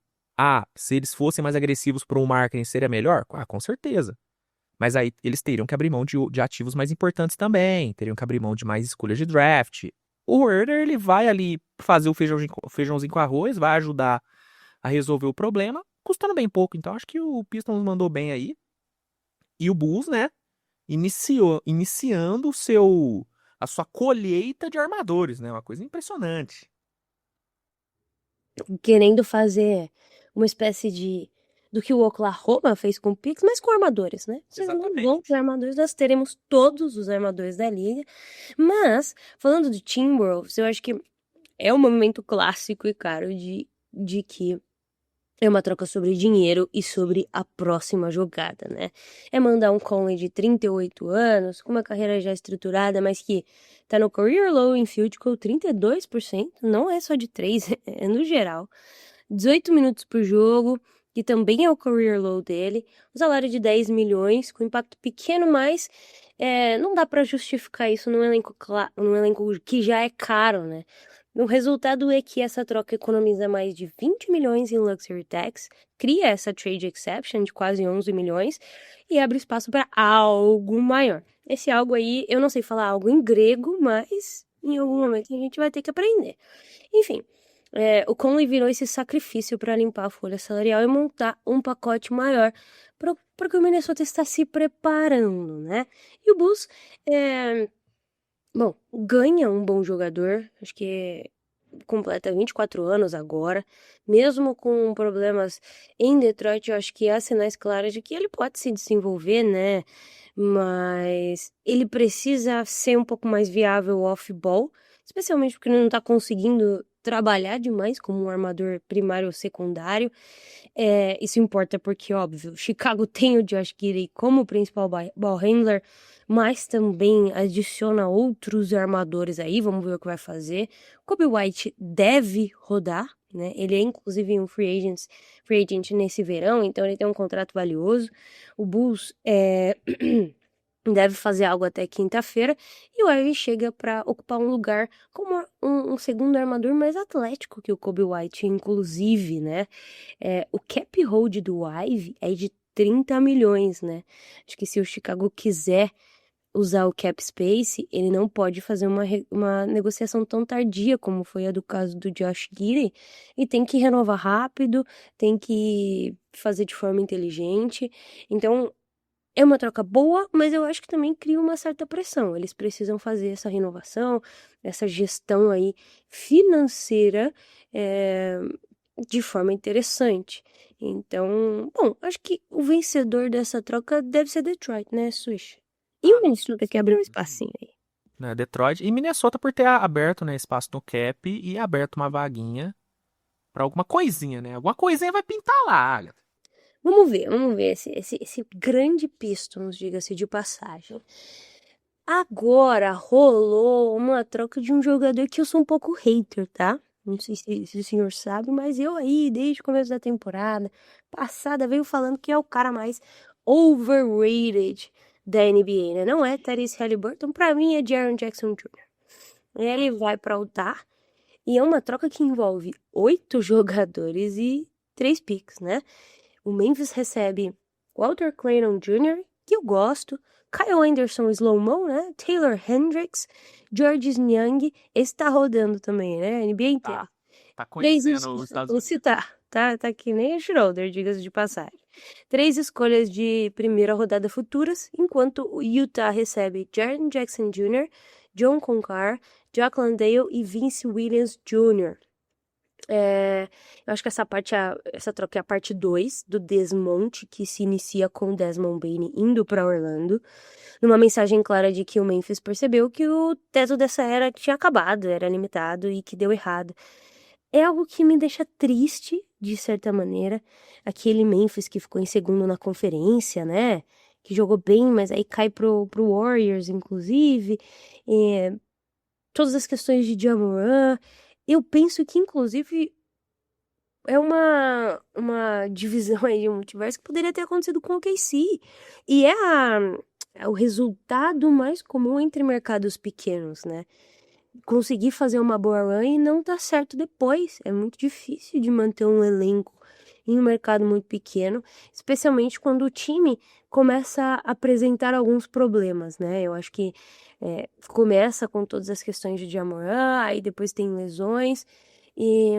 E: se eles fossem mais agressivos para um marketing seria melhor? Com certeza. Mas aí eles teriam que abrir mão de ativos mais importantes também, teriam que abrir mão de mais escolhas de draft. O Huerter, ele vai ali fazer o feijãozinho com arroz, vai ajudar a resolver o problema, custando bem pouco. Então acho que o Pistons mandou bem aí. E o Bulls, né, iniciando a sua colheita de armadores, né? Uma coisa impressionante.
D: Querendo fazer uma espécie do que o Oklahoma fez com o Picks, mas com armadores, né? Vocês não vão
E: Exatamente.
D: ter armadores, nós teremos todos os armadores da liga. Mas, falando do Timberwolves, eu acho que é um movimento clássico e caro de que é uma troca sobre dinheiro e sobre a próxima jogada, né? É mandar um Conley de 38 anos, com uma carreira já estruturada, mas que tá no career low em field goal 32%, não é só de 3, é no geral. 18 minutos por jogo, que também é o career low dele. Um salário de 10 milhões, com impacto pequeno, mas não dá pra justificar isso num elenco que já é caro, né? O resultado é que essa troca economiza mais de 20 milhões em luxury tax, cria essa trade exception de quase 11 milhões e abre espaço para algo maior. Esse algo aí, eu não sei falar algo em grego, mas em algum momento a gente vai ter que aprender. Enfim, o Conley virou esse sacrifício para limpar a folha salarial e montar um pacote maior para que o Minnesota está se preparando, né? E o Bulls ganha um bom jogador, acho que completa 24 anos agora, mesmo com problemas em Detroit, eu acho que há sinais claros de que ele pode se desenvolver, né? Mas ele precisa ser um pouco mais viável off-ball, especialmente porque ele não tá conseguindo trabalhar demais como um armador primário ou secundário. Isso importa porque, óbvio, Chicago tem o Josh Giddey como principal ball handler, mas também adiciona outros armadores aí, vamos ver o que vai fazer. Coby White deve rodar, né? Ele é inclusive um free agent nesse verão, então ele tem um contrato valioso. O Bulls deve fazer algo até quinta-feira e o Ivy chega para ocupar um lugar como um segundo armador mais atlético que o Coby White, inclusive, né? O cap hold do Ivy é de 30 milhões, né? Acho que se o Chicago quiser usar o cap space, ele não pode fazer uma negociação tão tardia como foi a do caso do Josh Giddey, e tem que renovar rápido, tem que fazer de forma inteligente. Então, é uma troca boa, mas eu acho que também cria uma certa pressão. Eles precisam fazer essa renovação, essa gestão aí financeira de forma interessante. Então, bom, acho que o vencedor dessa troca deve ser Detroit, né, Swish? E o Minnesota que abriu um espacinho aí.
E: Né, Detroit e Minnesota por ter aberto, né, espaço no cap e aberto uma vaguinha pra alguma coisinha, né? Alguma coisinha vai pintar lá, Agatha.
D: Vamos ver esse grande Pistons, diga-se de passagem. Agora rolou uma troca de um jogador que eu sou um pouco hater, tá? Não sei se o senhor sabe, mas eu aí, desde o começo da temporada passada, venho falando que é o cara mais overrated da NBA, né? Não é Tyrese Haliburton, pra mim é Jaren Jackson Jr. Ele vai pra Utah e é uma troca que envolve 8 jogadores e 3 picks, né? O Memphis recebe Walter Clayton Jr., que eu gosto, Kyle Anderson Slow-Mo, né? Taylor Hendricks, Georges Niang, esse tá rodando também, né? NBA inteira.
E: Tá conhecendo os Estados Unidos.
D: Você tá que nem o Schroeder, diga-se de passagem. 3 escolhas de primeira rodada futuras, enquanto o Utah recebe Jaren Jackson Jr., John Concar, Jock Landale e Vince Williams Jr. Eu acho que essa troca é a parte 2 do desmonte, que se inicia com o Desmond Bane indo para Orlando, numa mensagem clara de que o Memphis percebeu que o teto dessa era tinha acabado, era limitado e que deu errado. É algo que me deixa triste, de certa maneira. Aquele Memphis que ficou em segundo na conferência, né? Que jogou bem, mas aí cai pro Warriors, inclusive. Todas as questões de Ja Morant. eu penso que, inclusive, é uma divisão aí de multiverso que poderia ter acontecido com o OKC. E é o resultado mais comum entre mercados pequenos, né? Conseguir fazer uma boa run e não dar certo depois. É muito difícil de manter um elenco em um mercado muito pequeno, especialmente quando o time começa a apresentar alguns problemas, né? Eu acho que começa com todas as questões de Ja Morant, aí depois tem lesões, e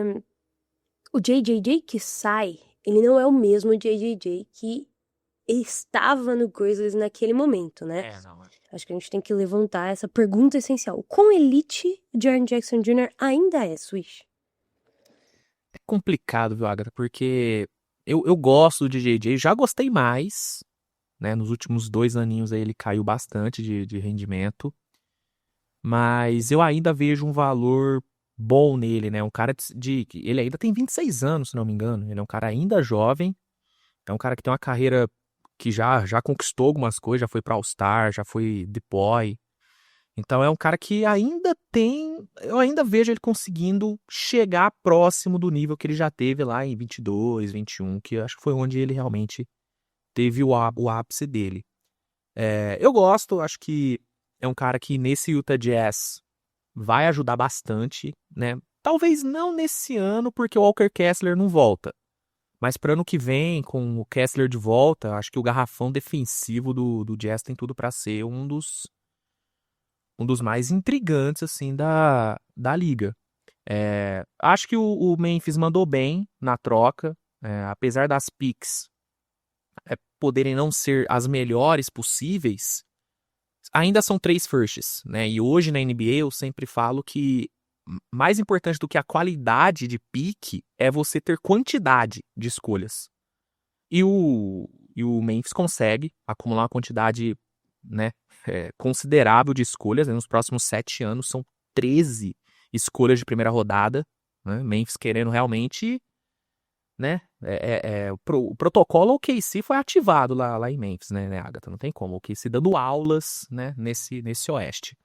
D: o JJJ que sai, ele não é o mesmo JJJ que estava no Grizzlies naquele momento, né?
E: Não.
D: Acho que a gente tem que levantar essa pergunta essencial. O quão elite Jaren Jackson Jr. ainda é, Swish?
E: É complicado, viu, Agatha? Porque eu gosto do JJ, já gostei mais, né? Nos últimos 2 aninhos aí ele caiu bastante de rendimento. Mas eu ainda vejo um valor bom nele, né? Um cara ele ainda tem 26 anos, se não me engano. Ele é um cara ainda jovem. É um cara que tem uma carreira que já conquistou algumas coisas, já foi pra All-Star, já foi deploy. Então é um cara que ainda tem, eu ainda vejo ele conseguindo chegar próximo do nível que ele já teve lá em 22, 21, que eu acho que foi onde ele realmente teve o ápice dele. Eu gosto, acho que é um cara que nesse Utah Jazz vai ajudar bastante, né? Talvez não nesse ano, porque o Walker Kessler não volta. Mas para ano que vem, com o Kessler de volta, acho que o garrafão defensivo do Jazz tem tudo para ser um dos mais intrigantes assim da liga. Acho que o Memphis mandou bem na troca, apesar das picks poderem não ser as melhores possíveis, ainda são 3 firsts, né? E hoje na NBA eu sempre falo que mais importante do que a qualidade de pique é você ter quantidade de escolhas. E o Memphis consegue acumular uma quantidade, né, considerável de escolhas. Nos próximos 7 anos são 13 escolhas de primeira rodada. Né? Memphis querendo realmente, né, o protocolo OKC foi ativado lá em Memphis, né, Agatha? Não tem como. O OKC dando aulas, né, nesse oeste.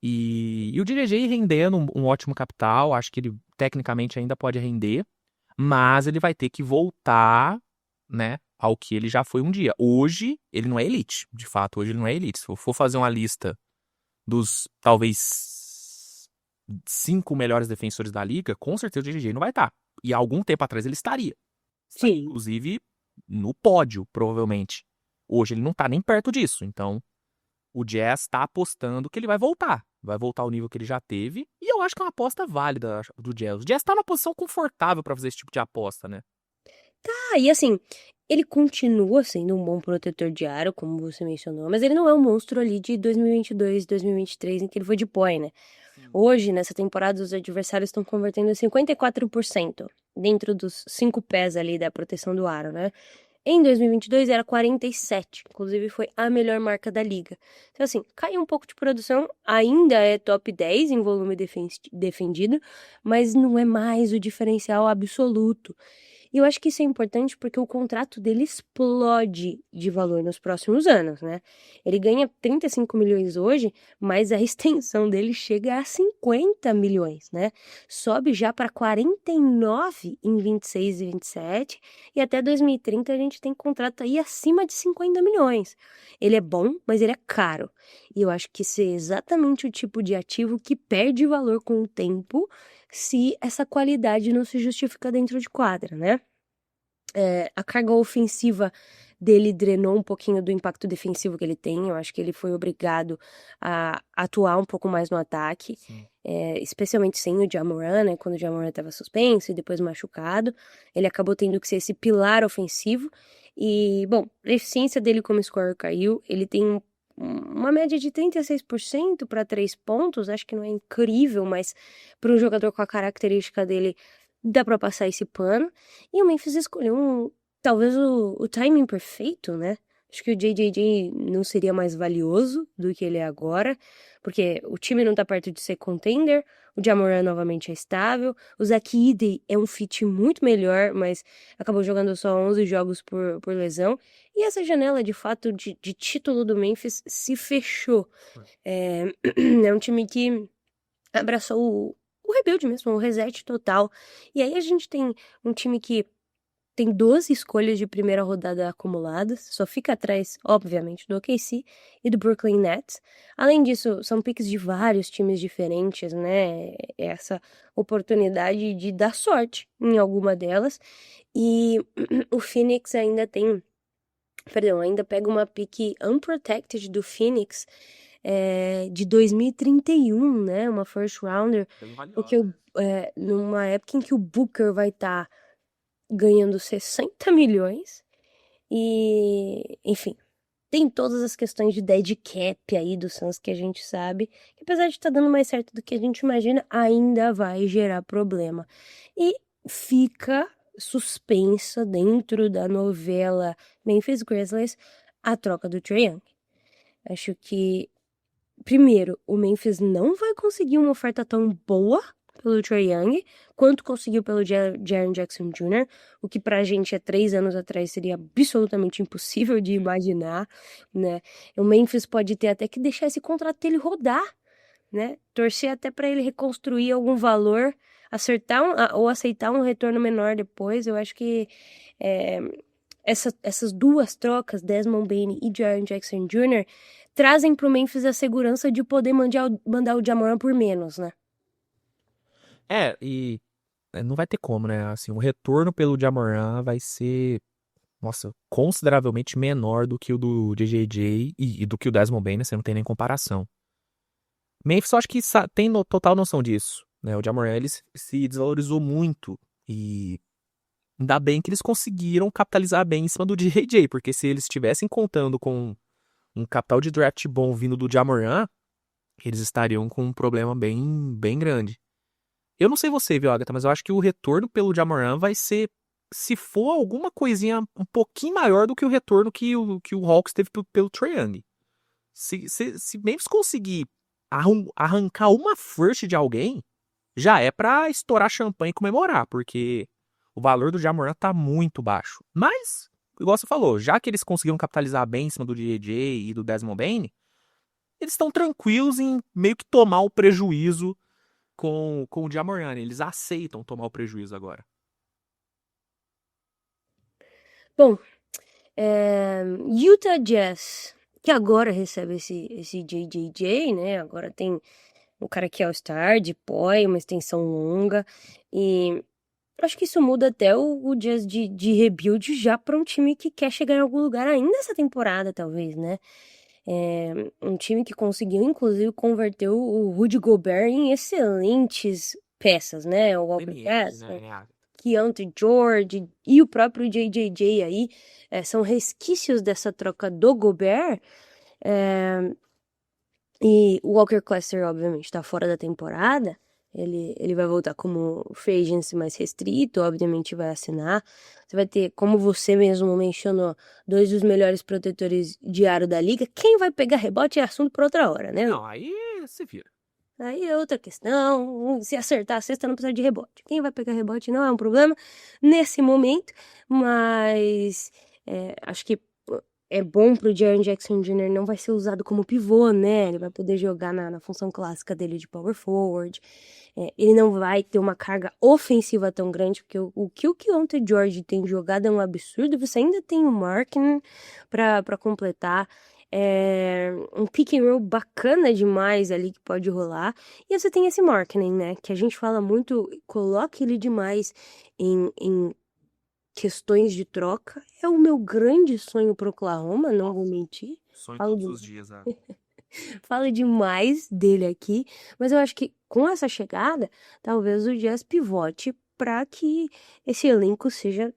E: E o JJ rendendo um ótimo capital, acho que ele tecnicamente ainda pode render, mas ele vai ter que voltar, né, ao que ele já foi um dia. Hoje, ele não é elite, de fato, hoje ele não é elite. Se eu for fazer uma lista dos, talvez, 5 melhores defensores da liga, com certeza o JJ não vai estar. E há algum tempo atrás ele estaria.
D: Sim.
E: Inclusive, no pódio, provavelmente. Hoje ele não tá nem perto disso, então o Jazz tá apostando que ele vai voltar ao nível que ele já teve, e eu acho que é uma aposta válida do Jazz. O Jazz tá numa posição confortável pra fazer esse tipo de aposta, né?
D: E assim, ele continua sendo um bom protetor de aro, como você mencionou, mas ele não é um monstro ali de 2022, 2023, em que ele foi de poi, né? Hoje, nessa temporada, os adversários estão convertendo 54% dentro dos 5 pés ali da proteção do aro, né? Em 2022 era 47, inclusive foi a melhor marca da liga. Então assim, caiu um pouco de produção, ainda é top 10 em volume defendido, mas não é mais o diferencial absoluto. E eu acho que isso é importante porque o contrato dele explode de valor nos próximos anos, né? Ele ganha 35 milhões hoje, mas a extensão dele chega a 50 milhões, né? Sobe já para 49 em 26 e 27, e até 2030 a gente tem contrato aí acima de 50 milhões. Ele é bom, mas ele é caro. E eu acho que esse é exatamente o tipo de ativo que perde valor com o tempo se essa qualidade não se justifica dentro de quadra, né? A carga ofensiva dele drenou um pouquinho do impacto defensivo que ele tem. Eu acho que ele foi obrigado a atuar um pouco mais no ataque, especialmente sem o Ja Morant, né? Quando o Ja Morant estava suspenso e depois machucado, ele acabou tendo que ser esse pilar ofensivo. E, bom, a eficiência dele como scorer caiu. Ele tem uma média de 36% para 3 pontos, acho que não é incrível, mas para um jogador com a característica dele, dá para passar esse pano. E o Memphis escolheu talvez o timing perfeito, né? Acho que o JJJ não seria mais valioso do que ele é agora, porque o time não tá perto de ser contender, o Ja Morant novamente é estável, o Zach Edey é um fit muito melhor, mas acabou jogando só 11 jogos por lesão, e essa janela, de fato, de título do Memphis se fechou. É um time que abraçou o o rebuild mesmo, o reset total. E aí a gente tem um time que tem 12 escolhas de primeira rodada acumuladas, só fica atrás, obviamente, do OKC e do Brooklyn Nets. Além disso, são picks de vários times diferentes, né? Essa oportunidade de dar sorte em alguma delas. E o Phoenix ainda pega uma pick unprotected do Phoenix de 2031, né? Uma first rounder, porque numa época em que o Booker vai estar ganhando 60 milhões e, enfim, tem todas as questões de dead cap aí do Suns que a gente sabe, que apesar de estar dando mais certo do que a gente imagina, ainda vai gerar problema. E fica suspensa dentro da novela Memphis Grizzlies a troca do Trae Young. Acho que, primeiro, o Memphis não vai conseguir uma oferta tão boa pelo Trae Young, quanto conseguiu pelo Jaren Jackson Jr., o que pra gente há 3 anos atrás seria absolutamente impossível de imaginar, né? O Memphis pode ter até que deixar esse contrato dele rodar, né? Torcer até pra ele reconstruir algum valor, ou aceitar um retorno menor depois. Eu acho que essas duas trocas, Desmond Bane e Jaren Jackson Jr., trazem pro Memphis a segurança de poder mandar o Ja Morant por menos, né?
E: E não vai ter como, né? Assim, o retorno pelo Ja Morant vai ser, nossa, consideravelmente menor do que o do JJJ e do que o Desmond Bane, né? Você não tem nem comparação. Memphis, eu acho que tem total noção disso, né? O Ja Morant, ele se desvalorizou muito e ainda bem que eles conseguiram capitalizar bem em cima do JJJ, porque se eles estivessem contando com um capital de draft bom vindo do Ja Morant, eles estariam com um problema bem, bem grande. Eu não sei você, viu, Agatha, mas eu acho que o retorno pelo Ja Morant vai ser, se for alguma coisinha um pouquinho maior do que o retorno que o Hawks teve pelo Trae Young. Se Memphis conseguir arrancar uma first de alguém, já é pra estourar champanhe e comemorar, porque o valor do Ja Morant tá muito baixo. Mas, igual você falou, já que eles conseguiram capitalizar bem em cima do JJ e do Desmond Bane, eles estão tranquilos em meio que tomar o prejuízo com o Ja Morant. Eles aceitam tomar o prejuízo agora.
D: Bom, Utah Jazz, que agora recebe esse JJJ, né? Agora tem um cara que é All-Star, de poi, uma extensão longa. E acho que isso muda até o Jazz de rebuild já para um time que quer chegar em algum lugar ainda essa temporada, talvez, né? Um time que conseguiu, inclusive, converter o Rudy Gobert em excelentes peças, né? O Walker Kessler, Keontae George e o próprio JJJ aí são resquícios dessa troca do Gobert. E o Walker Kessler, obviamente, está fora da temporada. Ele vai voltar como free agency mais restrito, obviamente vai assinar. Você vai ter, como você mesmo mencionou, 2 dos melhores protetores de aro da liga. Quem vai pegar rebote é assunto para outra hora, né?
E: Não, aí se vira.
D: Aí é outra questão. Se acertar a cesta, não precisa de rebote. Quem vai pegar rebote não é um problema nesse momento, mas acho que é bom pro Jaren Jackson Jr. não vai ser usado como pivô, né? Ele vai poder jogar na função clássica dele de power forward. Ele não vai ter uma carga ofensiva tão grande, porque o que o Keontae George tem jogado é um absurdo. Você ainda tem o Markkanen pra completar. Um pick and roll bacana demais ali que pode rolar. E você tem esse Markkanen, né? Que a gente fala muito, coloque ele demais em questões de troca. É o meu grande sonho pro Oklahoma, não vou mentir.
E: Sonho todos os dias, né?
D: Falo demais dele aqui, mas eu acho que com essa chegada, talvez o Jazz pivote para que esse elenco seja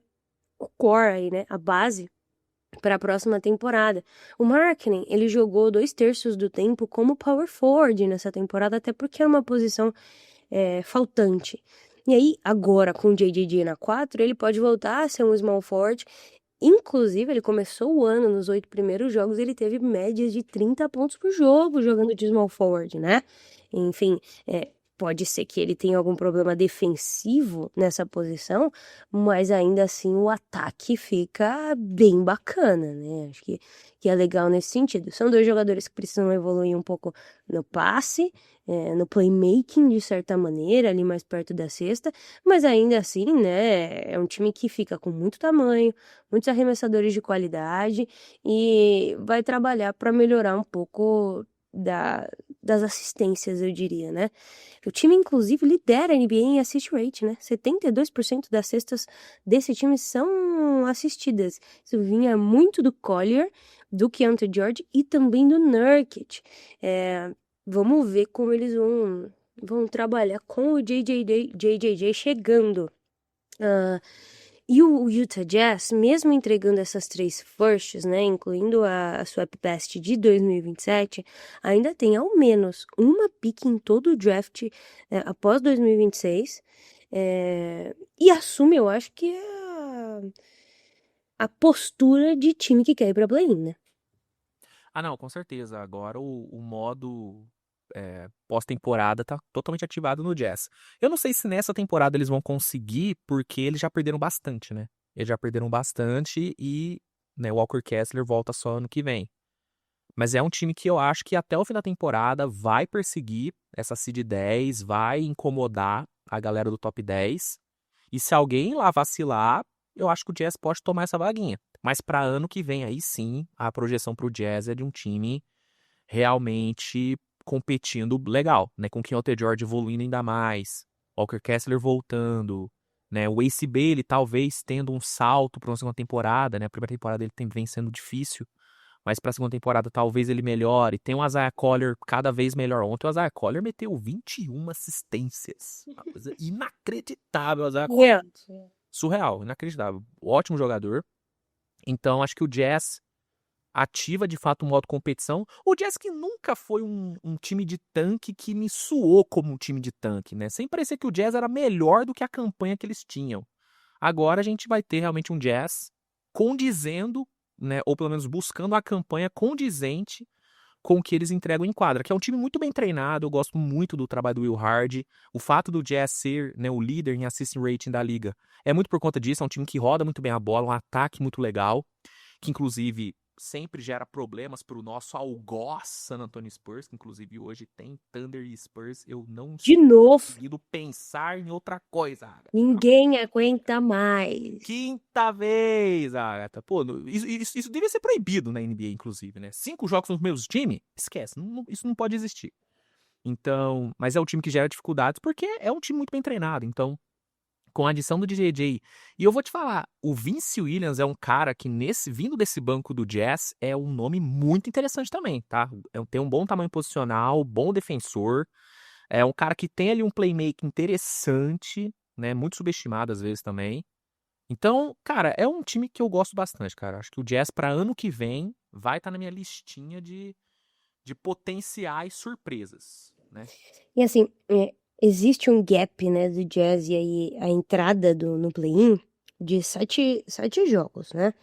D: o core aí, né? A base para a próxima temporada. O Markkanen, ele jogou 2/3 do tempo como power forward nessa temporada, até porque era uma posição faltante. E aí, agora, com o JJJ na 4, ele pode voltar a ser um small forward. Inclusive, ele começou o ano, nos 8 primeiros jogos, ele teve médias de 30 pontos por jogo jogando de small forward, né? Enfim, pode ser que ele tenha algum problema defensivo nessa posição, mas ainda assim o ataque fica bem bacana, né? Acho que é legal nesse sentido. São dois jogadores que precisam evoluir um pouco no passe, no playmaking, de certa maneira, ali mais perto da cesta, mas ainda assim, né, é um time que fica com muito tamanho, muitos arremessadores de qualidade e vai trabalhar para melhorar um pouco das assistências, eu diria, né? O time, inclusive, lidera a NBA em assist rate, né? 72% das cestas desse time são assistidas. Isso vinha muito do Collier, do Keontae George e também do Nurkic. Vamos ver como eles vão trabalhar com o JJJ chegando. E o Utah Jazz, mesmo entregando essas 3 firsts, né, incluindo a Swap Best de 2027, ainda tem ao menos uma pick em todo o draft após 2026, e assume, eu acho que a postura de time que quer ir pra play-in, né?
E: Ah, não, com certeza. Agora o modo pós-temporada tá totalmente ativado no Jazz. Eu não sei se nessa temporada eles vão conseguir, porque eles já perderam bastante, né? Eles já perderam bastante e, né, o Walker Kessler volta só ano que vem. Mas é um time que eu acho que até o fim da temporada vai perseguir essa seed 10, vai incomodar a galera do top 10. E se alguém lá vacilar, eu acho que o Jazz pode tomar essa vaguinha. Mas para ano que vem, aí sim, a projeção pro Jazz é de um time realmente competindo legal, né? Com o Keontae George evoluindo ainda mais, Walker Kessler voltando, né? O Ace Bailey talvez tendo um salto para uma segunda temporada, né? A primeira temporada ele vem sendo difícil, mas para a segunda temporada talvez ele melhore. Tem o Isaiah Collier cada vez melhor. Ontem o Isaiah Collier meteu 21 assistências. Uma coisa inacreditável, o Isaiah Collier. Surreal, inacreditável. Ótimo jogador. Então acho que o Jazz ativa de fato o modo competição. O Jazz que nunca foi um time de tanque que me suou como um time de tanque, né? Sempre parecia que o Jazz era melhor do que a campanha que eles tinham. Agora a gente vai ter realmente um Jazz condizendo, né? Ou pelo menos buscando a campanha condizente com o que eles entregam em quadra, que é um time muito bem treinado. Eu gosto muito do trabalho do Will Hardy. O fato do Jazz ser, né, o líder em assist rating da liga é muito por conta disso. É um time que roda muito bem a bola, um ataque muito legal, que inclusive sempre gera problemas para o nosso algoz San Antonio Spurs, que inclusive hoje tem Thunder e Spurs. Eu não
D: De novo,
E: conseguindo pensar em outra coisa, Agatha.
D: ninguém aguenta mais.
E: Quinta vez, Agatha. Pô, isso devia ser proibido na NBA, inclusive, né? 5 jogos nos mesmos times? Esquece, isso não pode existir. Então, mas é um time que gera dificuldades porque é um time muito bem treinado. Então, com a adição do JJ. E eu vou te falar, o Vince Williams é um cara que, vindo desse banco do Jazz, é um nome muito interessante também, tá? Tem um bom tamanho posicional, bom defensor. É um cara que tem ali um playmaking interessante, né? Muito subestimado às vezes também. Então, cara, é um time que eu gosto bastante, cara. Acho que o Jazz, para ano que vem, vai estar na minha listinha de potenciais surpresas, né?
D: E assim, existe um gap, né, do Jazz e aí a entrada no play-in de 7 jogos, né?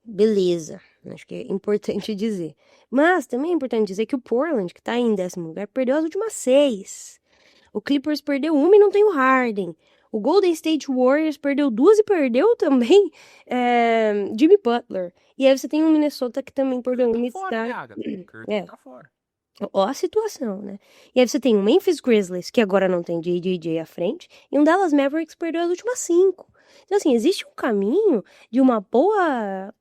D: Beleza, acho que é importante dizer. Mas também é importante dizer que o Portland, que tá em 10º lugar, perdeu as últimas 6. O Clippers perdeu uma e não tem o Harden. O Golden State Warriors perdeu 2 e perdeu também Jimmy Butler. E aí você tem o Minnesota que também perdeu uma e está...
E: Tá fora.
D: Ó a situação, né? E aí você tem o Memphis Grizzlies, que agora não tem JJJ à frente, e um Dallas Mavericks que perdeu as últimas 5. Então, assim, existe um caminho de uma boa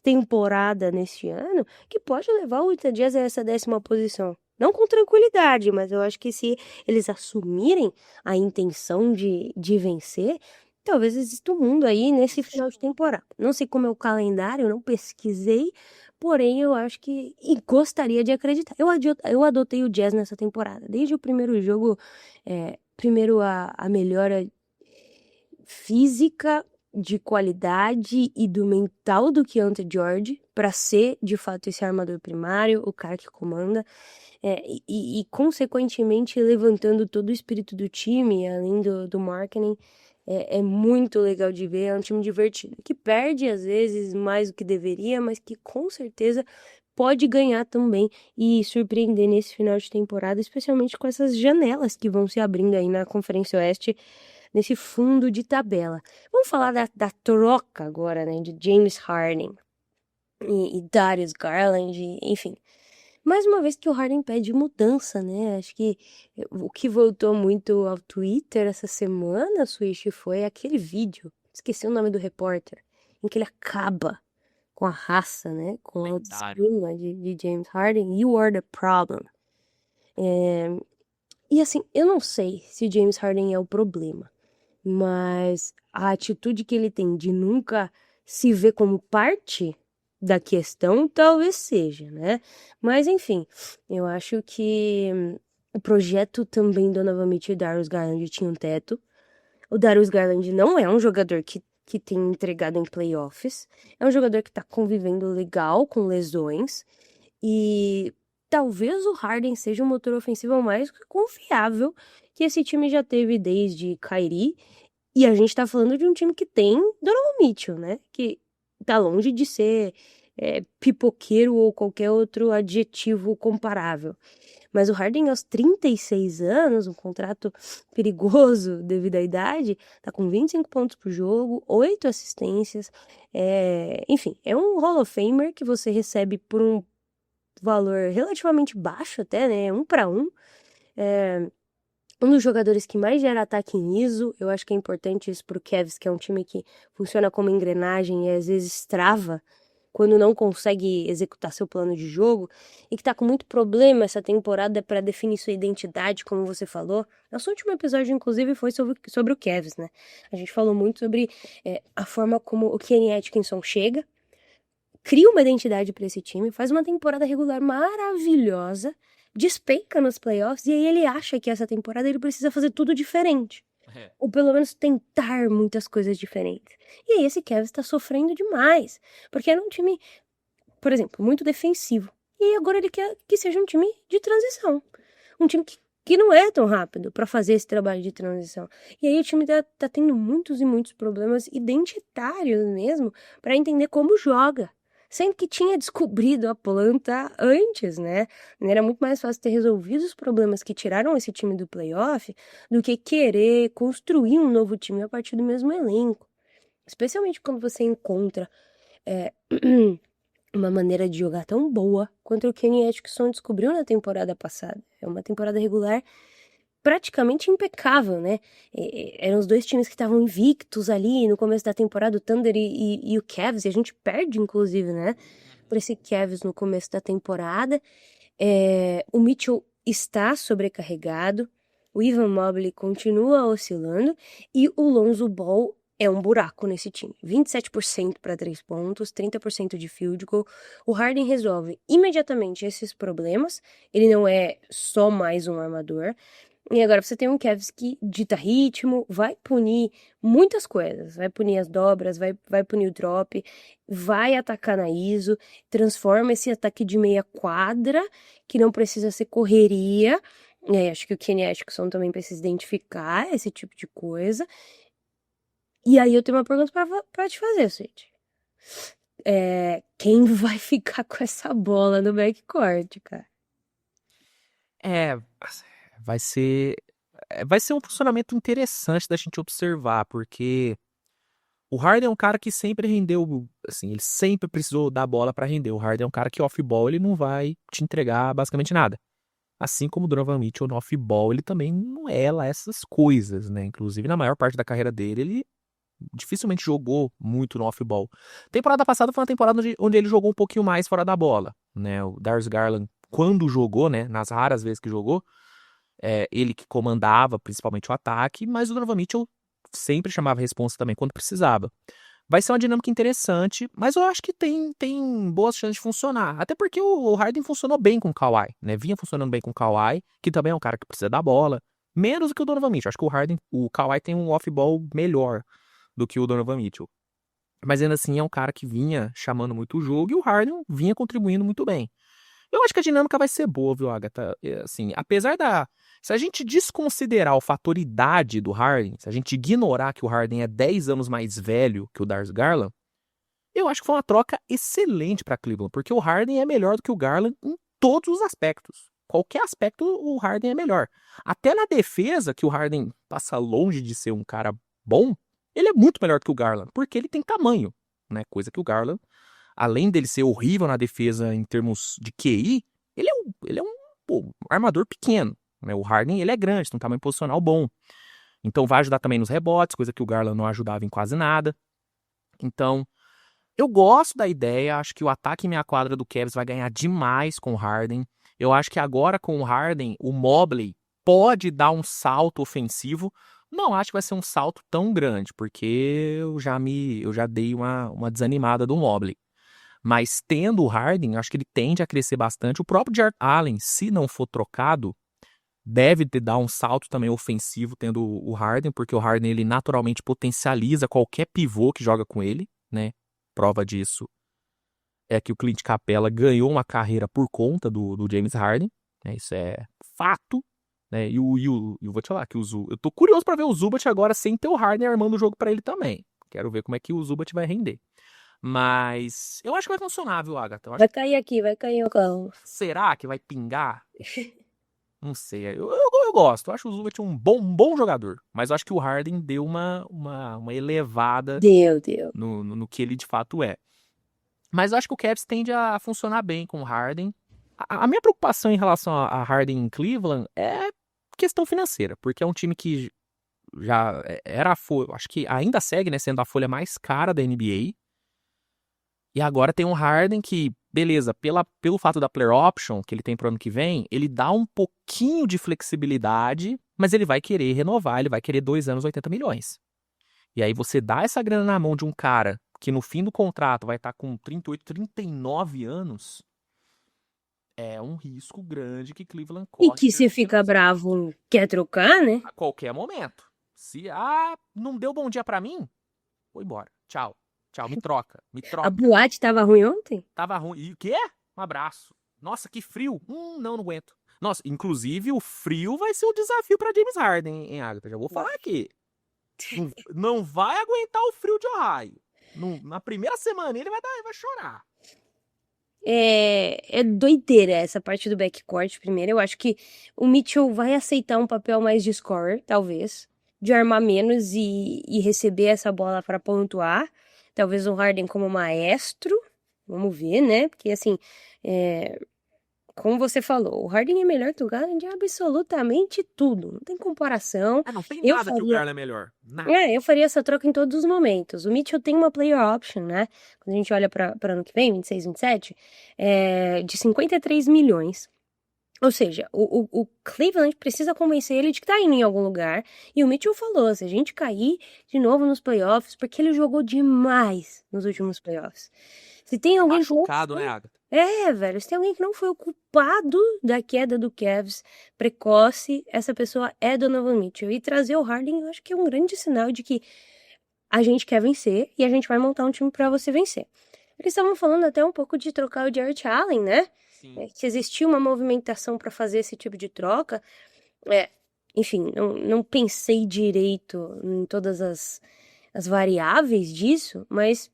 D: temporada neste ano que pode levar o Utah Jazz a essa 10ª posição. Não com tranquilidade, mas eu acho que se eles assumirem a intenção de vencer, talvez exista um mundo aí nesse final de temporada. Não sei como é o calendário, eu não pesquisei, porém eu acho que e gostaria de acreditar. Eu adotei o Jazz nessa temporada. Desde o primeiro jogo, primeiro a melhora física, de qualidade e do mental do Keontae George para ser, de fato, esse armador primário, o cara que comanda, e consequentemente levantando todo o espírito do time, além do marketing. É muito legal de ver, é um time divertido, que perde às vezes mais do que deveria, mas que com certeza pode ganhar também e surpreender nesse final de temporada, especialmente com essas janelas que vão se abrindo aí na Conferência Oeste, nesse fundo de tabela. Vamos falar da troca agora, né, de James Harden e Darius Garland, enfim. Mais uma vez que o Harden pede mudança, né? Acho que o que voltou muito ao Twitter essa semana, Swish, foi aquele vídeo, esqueci o nome do repórter, em que ele acaba com a raça, né? Com a
E: Lendário.
D: autoestima de James Harden. You are the problem. E assim, eu não sei se James Harden é o problema, mas a atitude que ele tem de nunca se ver como parte da questão talvez seja, né? Mas enfim, eu acho que o projeto também Donovan Mitchell e Darius Garland tinha um teto. O Darius Garland não é um jogador que tem entregado em playoffs. É um jogador que tá convivendo legal com lesões. E talvez o Harden seja o motor ofensivo mais confiável que esse time já teve desde Kyrie. E a gente tá falando de um time que tem Donovan Mitchell, né? Que tá longe de ser pipoqueiro ou qualquer outro adjetivo comparável. Mas o Harden, aos 36 anos, um contrato perigoso devido à idade, tá com 25 pontos por jogo, 8 assistências. Enfim, é um Hall of Famer que você recebe por um valor relativamente baixo até, né? 1 para 1. Um dos jogadores que mais gera ataque em ISO. Eu acho que é importante isso pro Cavs, que é um time que funciona como engrenagem e às vezes trava quando não consegue executar seu plano de jogo, e que tá com muito problema essa temporada para definir sua identidade, como você falou. Nosso último episódio, inclusive, foi sobre o Cavs, né? A gente falou muito sobre a forma como o Kenny Atkinson chega, cria uma identidade para esse time, faz uma temporada regular maravilhosa, despenca nos playoffs, e aí ele acha que essa temporada ele precisa fazer tudo diferente. Ou pelo menos tentar muitas coisas diferentes. E aí esse Cavs tá sofrendo demais. Porque era um time, por exemplo, muito defensivo. E aí agora ele quer que seja um time de transição. Um time que não é tão rápido pra fazer esse trabalho de transição. E aí o time tá tendo muitos e muitos problemas identitários mesmo pra entender como joga. Sendo que tinha descobrido a planta antes, né? Era muito mais fácil ter resolvido os problemas que tiraram esse time do playoff do que querer construir um novo time a partir do mesmo elenco. Especialmente quando você encontra uma maneira de jogar tão boa quanto o Kenny Atkinson descobriu na temporada passada. É uma temporada regular praticamente impecável, né? Eram os dois times que estavam invictos ali no começo da temporada, o Thunder e o Cavs, e a gente perde, inclusive, né? Por esse Cavs no começo da temporada. O Mitchell está sobrecarregado, o Evan Mobley continua oscilando, e o Lonzo Ball é um buraco nesse time. 27% para 3 pontos, 30% de field goal. O Harden resolve imediatamente esses problemas, ele não é só mais um armador. E agora você tem um Cavs que dita ritmo, vai punir muitas coisas. Vai punir as dobras, vai punir o drop, vai atacar na ISO, transforma esse ataque de meia quadra, que não precisa ser correria. Acho que o Kenny Atkinson também precisa identificar esse tipo de coisa. E aí eu tenho uma pergunta pra te fazer, Cid. Quem vai ficar com essa bola no backcourt, cara?
E: Vai ser um funcionamento interessante da gente observar, porque o Harden é um cara que sempre rendeu, assim, ele sempre precisou da bola para render. O Harden é um cara que off-ball ele não vai te entregar basicamente nada. Assim como o Donovan Mitchell no off-ball, ele também não é lá essas coisas, né? Inclusive, na maior parte da carreira dele, ele dificilmente jogou muito no off-ball. Temporada passada foi uma temporada onde ele jogou um pouquinho mais fora da bola, né? O Darius Garland, quando jogou, né? Nas raras vezes que jogou, ele que comandava principalmente o ataque, mas o Donovan Mitchell sempre chamava a responsa também quando precisava. Vai ser uma dinâmica interessante, mas eu acho que tem boas chances de funcionar. Até porque o Harden funcionou bem com o Kawhi, né? Vinha funcionando bem com o Kawhi, que também é um cara que precisa da bola. Menos do que o Donovan Mitchell. Acho que o Kawhi tem um off-ball melhor do que o Donovan Mitchell. Mas ainda assim é um cara que vinha chamando muito o jogo e o Harden vinha contribuindo muito bem. Eu acho que a dinâmica vai ser boa, viu, Agatha? Assim, apesar se a gente desconsiderar o fator idade do Harden, se a gente ignorar que o Harden é 10 anos mais velho que o Darius Garland, Eu acho que foi uma troca excelente para Cleveland, porque o Harden é melhor do que o Garland em todos os aspectos. Qualquer aspecto, o Harden é melhor. Até na defesa, que o Harden passa longe de ser um cara bom, ele é muito melhor do que o Garland, porque ele tem tamanho, né? Coisa que o Garland, além dele ser horrível na defesa em termos de QI, ele é um armador pequeno, né? O Harden, ele é grande, tem um tamanho posicional bom. Então vai ajudar também nos rebotes, coisa que o Garland não ajudava em quase nada. Então, eu gosto da ideia, acho que o ataque em meia quadra do Cavs vai ganhar demais com o Harden. Eu acho que agora com o Harden, o Mobley pode dar um salto ofensivo. Não acho que vai ser um salto tão grande, porque eu já dei uma desanimada do Mobley. Mas tendo o Harden, acho que ele tende a crescer bastante. O próprio Jarrett Allen, se não for trocado, deve dar um salto também ofensivo tendo o Harden, porque o Harden ele naturalmente potencializa qualquer pivô que joga com ele, né? Prova disso é que o Clint Capela ganhou uma carreira por conta do James Harden, né? Isso é fato, né? E eu vou te falar que eu tô curioso pra ver o Zubat agora sem ter o Harden armando o jogo pra ele também. Quero ver como é que o Zubat vai render. Mas eu acho que vai funcionar, viu, Agatha?
D: Vai cair aqui, vai cair o carro.
E: Será que vai pingar? Não sei. Eu gosto. Eu acho o Zubat um bom jogador. Mas eu acho que o Harden deu uma elevada
D: Deu.
E: no que ele de fato é. Mas eu acho que o Cavs tende a funcionar bem com o Harden. A minha preocupação em relação a Harden em Cleveland é questão financeira. Porque é um time que já era a folha, acho que ainda segue, né, sendo a folha mais cara da NBA. E agora tem um Harden que, beleza, pelo fato da player option que ele tem pro ano que vem, ele dá um pouquinho de flexibilidade, mas ele vai querer renovar, ele vai querer 2 anos, 80 milhões. E aí você dá essa grana na mão de um cara que no fim do contrato vai estar com 38, 39 anos, é um risco grande que Cleveland corre.
D: E que se fica bravo, quer trocar, né?
E: A qualquer momento. Se, não deu bom dia pra mim, vou embora. Tchau, me troca.
D: A boate tava ruim ontem?
E: Tava ruim. E o quê? Um abraço. Nossa, que frio. Não aguento. Nossa, inclusive o frio vai ser um desafio pra James Harden, hein, Agatha? Já vou falar aqui. Não vai aguentar o frio de Ohio. Na primeira semana ele vai chorar.
D: É doideira essa parte do backcourt primeiro. Eu acho que o Mitchell vai aceitar um papel mais de scorer, talvez. De armar menos e receber essa bola para pontuar. Talvez o Harden como maestro. Vamos ver, né? Porque, assim, como você falou, o Harden é melhor que o Garland em absolutamente tudo. Não tem comparação.
E: Não tem nada que o Garland é melhor. Nada.
D: Eu faria essa troca em todos os momentos. O Mitchell tem uma player option, né? Quando a gente olha para ano que vem, 26, 27, de 53 milhões. Ou seja, o Cleveland precisa convencer ele de que tá indo em algum lugar. E o Mitchell falou, se a gente cair de novo nos playoffs, porque ele jogou demais nos últimos playoffs. Se tem alguém
E: machucado, né, Agatha?
D: Velho, se tem alguém que não foi o culpado da queda do Cavs precoce, essa pessoa é Donovan Mitchell. E trazer o Harden, eu acho que é um grande sinal de que a gente quer vencer e a gente vai montar um time pra você vencer. Eles estavam falando até um pouco de trocar o Jarrett Allen, né?
E: Sim.
D: Que existia uma movimentação para fazer esse tipo de troca. Enfim, não pensei direito em todas as variáveis disso, mas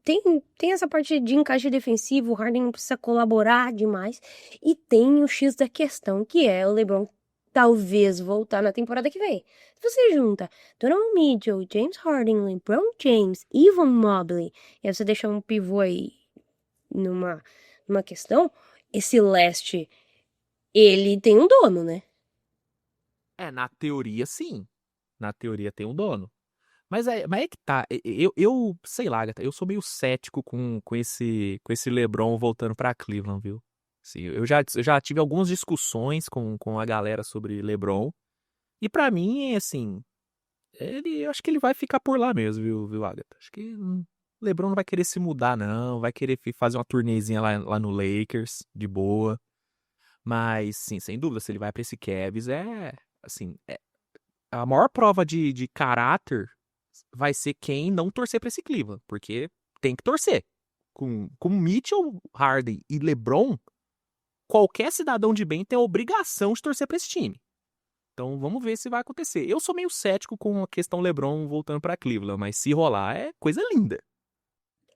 D: tem essa parte de encaixe defensivo, o Harden não precisa colaborar demais, e tem o X da questão, que é o LeBron talvez voltar na temporada que vem. Se você junta Donovan Mitchell, James Harden, LeBron James, Evan Mobley, e aí você deixa um pivô aí numa questão, esse leste, ele tem um dono, né?
E: Na teoria, sim. Na teoria tem um dono. Mas é que tá. Eu sei lá, Agatha, eu sou meio cético com esse LeBron voltando pra Cleveland, viu? Assim, eu já tive algumas discussões com a galera sobre LeBron. E pra mim, assim, eu acho que ele vai ficar por lá mesmo, viu, Agatha? Acho que o LeBron não vai querer se mudar, não. Vai querer fazer uma turnezinha lá no Lakers, de boa. Mas, sim, sem dúvida, se ele vai pra esse Cavs, a maior prova de caráter vai ser quem não torcer pra esse Cleveland, porque tem que torcer. Com Mitchell, Harden e LeBron, qualquer cidadão de bem tem a obrigação de torcer pra esse time. Então vamos ver se vai acontecer. Eu sou meio cético com a questão LeBron voltando pra Cleveland, mas se rolar é coisa linda.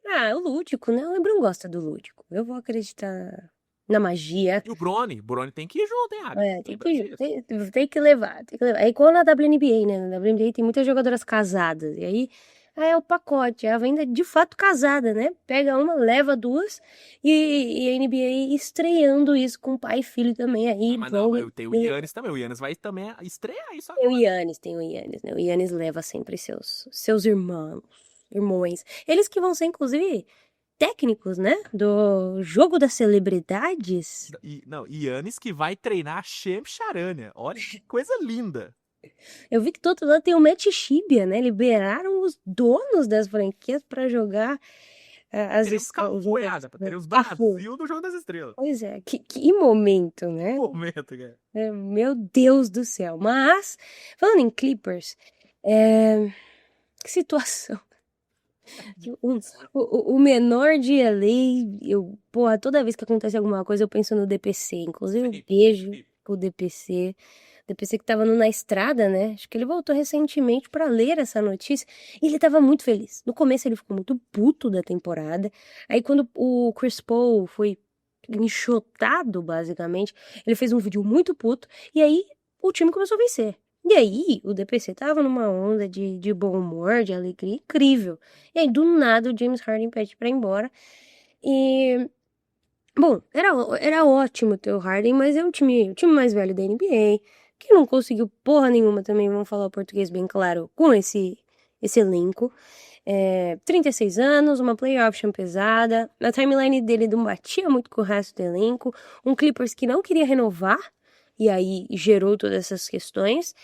D: Ah, o lúdico, né? O LeBron gosta do lúdico. Eu vou acreditar na magia.
E: E o Bronny tem que ir junto, hein, Agatha?
D: É,
E: Lembra disso?
D: tem que levar, tem que levar. É igual na WNBA, né? Na WNBA tem muitas jogadoras casadas. E aí, é o pacote, é a venda de fato casada, né? Pega uma, leva duas. E a NBA estreando isso com pai e filho também. Aí,
E: Mas não,
D: Bron,
E: tem o Yannis também. O Yannis vai também estrear isso
D: tem o
E: agora.
D: Yannis, né? O Yannis leva sempre seus irmãos. Eles que vão ser, inclusive, técnicos, né? Do jogo das celebridades.
E: Não, Yannis que vai treinar a Shem Charania. Olha que coisa linda.
D: Eu vi que todo lado tem o Matt Shibia, né? Liberaram os donos das franquias pra jogar
E: Teremos capoeirada, teremos Brasil do Jogo das Estrelas.
D: Pois é, que momento, né?
E: Momento, cara.
D: Meu Deus do céu. Mas, falando em Clippers, que situação. O menor de LA, porra, toda vez que acontece alguma coisa eu penso no DPC. Inclusive, um beijo pro DPC. DPC que tava na estrada, né? Acho que ele voltou recentemente pra ler essa notícia. E ele tava muito feliz. No começo ele ficou muito puto da temporada. Aí quando o Chris Paul foi enxotado, basicamente, ele fez um vídeo muito puto. E aí o time começou a vencer. E aí, o DPC tava numa onda de bom humor, de alegria incrível. E aí, do nada, o James Harden pede pra ir embora. E, bom, era ótimo ter o Harden, mas é o time mais velho da NBA, que não conseguiu porra nenhuma também, vamos falar o português bem claro, com esse elenco. 36 anos, uma player option pesada, a timeline dele não batia muito com o resto do elenco, um Clippers que não queria renovar, e aí gerou todas essas questões.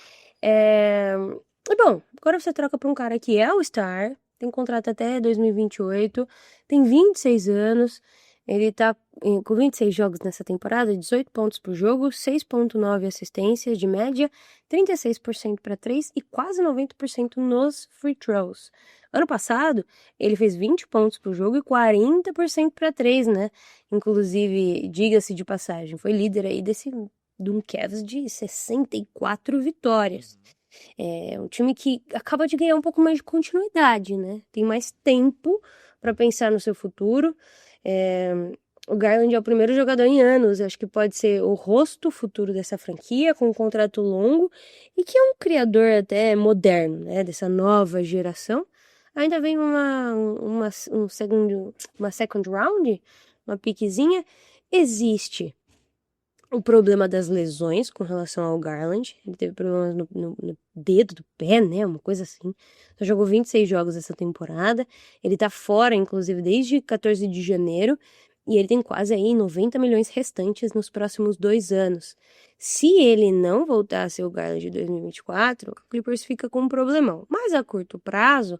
D: E bom, agora você troca pra um cara que é o Star, tem contrato até 2028, tem 26 anos, ele tá com 26 jogos nessa temporada, 18 pontos por jogo, 6,9 assistências de média, 36% para 3 e quase 90% nos free throws. Ano passado, ele fez 20 pontos por jogo e 40% para 3, né? Inclusive, diga-se de passagem, foi líder aí de um Cavs de 64 vitórias. É um time que acaba de ganhar um pouco mais de continuidade, né? Tem mais tempo para pensar no seu futuro. O Garland é o primeiro jogador em anos, acho que pode ser o rosto futuro dessa franquia, com um contrato longo, e que é um criador até moderno, né? Dessa nova geração. Ainda vem uma second round, uma piquezinha. Existe o problema das lesões com relação ao Garland. Ele teve problemas no dedo do pé, né? Uma coisa assim. Só jogou 26 jogos essa temporada. Ele tá fora, inclusive, desde 14 de janeiro. E ele tem quase aí 90 milhões restantes nos próximos 2 anos. Se ele não voltar a ser o Garland de 2024, o Clippers fica com um problemão. Mas a curto prazo...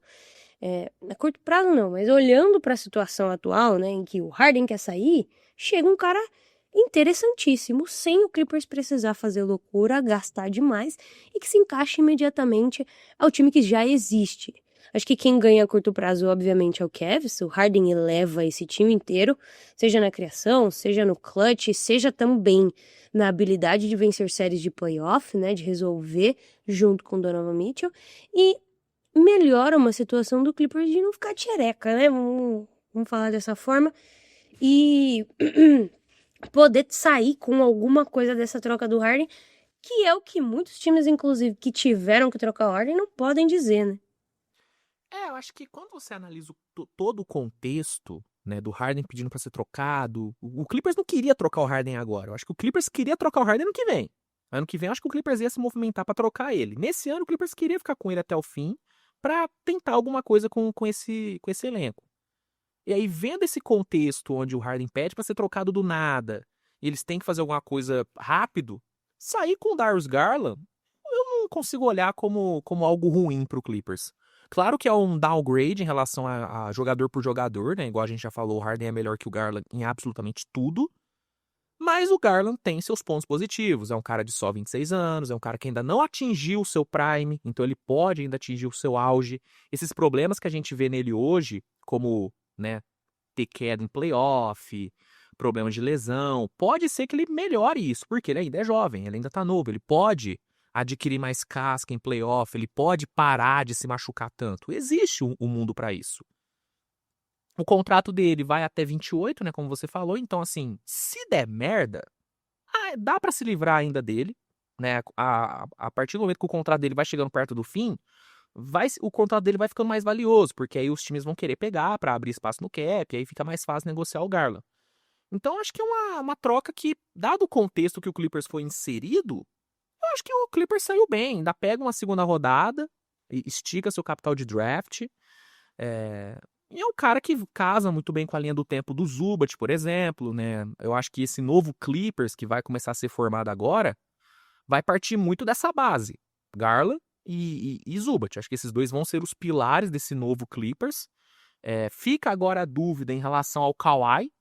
D: a curto prazo não, mas olhando para a situação atual, né? Em que o Harden quer sair, chega um cara interessantíssimo, sem o Clippers precisar fazer loucura, gastar demais e que se encaixe imediatamente ao time que já existe. Acho que quem ganha a curto prazo, obviamente, é o Cavs. O Harden eleva esse time inteiro, seja na criação, seja no clutch, seja também na habilidade de vencer séries de playoff, né, de resolver junto com Donovan Mitchell, e melhora uma situação do Clippers de não ficar tchereca, né, vamos falar dessa forma, e poder sair com alguma coisa dessa troca do Harden, que é o que muitos times, inclusive, que tiveram que trocar o Harden, não podem dizer, né?
E: Eu acho que quando você analisa todo o contexto, né, do Harden pedindo pra ser trocado, o Clippers não queria trocar o Harden agora. Eu acho que o Clippers queria trocar o Harden ano que vem. Ano que vem, eu acho que o Clippers ia se movimentar pra trocar ele. Nesse ano, o Clippers queria ficar com ele até o fim pra tentar alguma coisa com esse elenco. E aí, vendo esse contexto onde o Harden pede pra ser trocado do nada, e eles têm que fazer alguma coisa rápido, sair com o Darius Garland, eu não consigo olhar como algo ruim pro Clippers. Claro que é um downgrade em relação a jogador por jogador, né? Igual a gente já falou, o Harden é melhor que o Garland em absolutamente tudo. Mas o Garland tem seus pontos positivos. É um cara de só 26 anos, é um cara que ainda não atingiu o seu prime, então ele pode ainda atingir o seu auge. Esses problemas que a gente vê nele hoje, como, né, ter queda em playoff, problemas de lesão, pode ser que ele melhore isso, porque ele ainda é jovem, ele ainda tá novo, ele pode adquirir mais casca em playoff, ele pode parar de se machucar tanto. Existe um mundo para isso. O contrato dele vai até 28, né, como você falou. Então, assim, se der merda, dá pra se livrar ainda dele, né? A partir do momento que o contrato dele vai chegando perto do fim, o contrato dele vai ficando mais valioso, porque aí os times vão querer pegar pra abrir espaço no cap, e aí fica mais fácil negociar o Garland. Então, acho que é uma troca que, dado o contexto que o Clippers foi inserido, eu acho que o Clippers saiu bem. Ainda pega uma segunda rodada, estica seu capital de draft. E é um cara que casa muito bem com a linha do tempo do Zubat, por exemplo, né? Eu acho que esse novo Clippers que vai começar a ser formado agora vai partir muito dessa base. Garland e Zubat. Acho que esses dois vão ser os pilares desse novo Clippers. Fica agora a dúvida em relação ao Kawhi,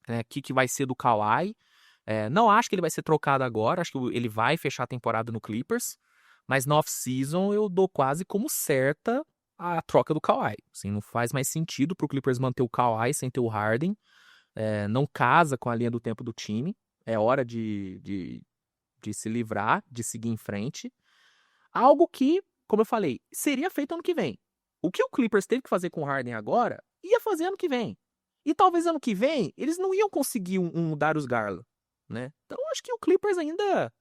E: né? O que vai ser do Kawhi. Não acho que ele vai ser trocado agora. Acho que ele vai fechar a temporada no Clippers. Mas na off-season eu dou quase como certa a troca do Kawhi. Assim, não faz mais sentido pro Clippers manter o Kawhi sem ter o Harden. Não casa com a linha do tempo do time. É hora de se livrar, de seguir em frente. Algo que, como eu falei, seria feito ano que vem. O que o Clippers teve que fazer com o Harden agora, ia fazer ano que vem. E talvez ano que vem, eles não iam conseguir um Darius Garland, né? Então, acho que o Clippers ainda,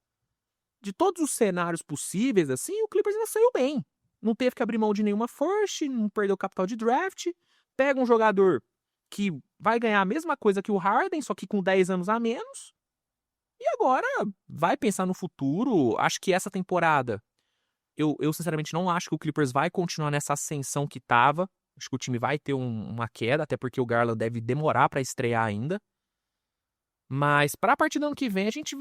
E: de todos os cenários possíveis, assim, o Clippers ainda saiu bem. Não teve que abrir mão de nenhuma first, não perdeu o capital de draft, pega um jogador que vai ganhar a mesma coisa que o Harden, só que com 10 anos a menos, e agora vai pensar no futuro. Acho que essa temporada, eu sinceramente não acho que o Clippers vai continuar nessa ascensão que tava. Acho que o time vai ter uma queda, até porque o Garland deve demorar para estrear ainda. Mas para a partir do ano que vem, a gente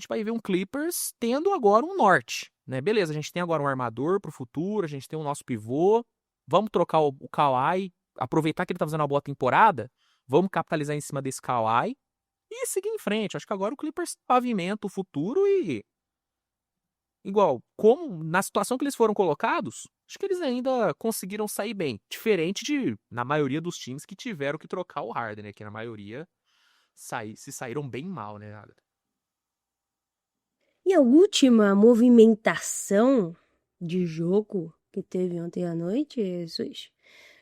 E: vai ver um Clippers tendo agora um norte, né? Beleza, a gente tem agora um armador pro futuro, a gente tem o nosso pivô, vamos trocar o Kawhi, aproveitar que ele tá fazendo uma boa temporada, vamos capitalizar em cima desse Kawhi e seguir em frente. Acho que agora o Clippers pavimenta o futuro e, igual, como na situação que eles foram colocados, acho que eles ainda conseguiram sair bem. Diferente na maioria dos times que tiveram que trocar o Harden, né? Que na maioria se saíram bem mal, né, Agatha?
D: E a última movimentação de jogo que teve ontem à noite, Jesus,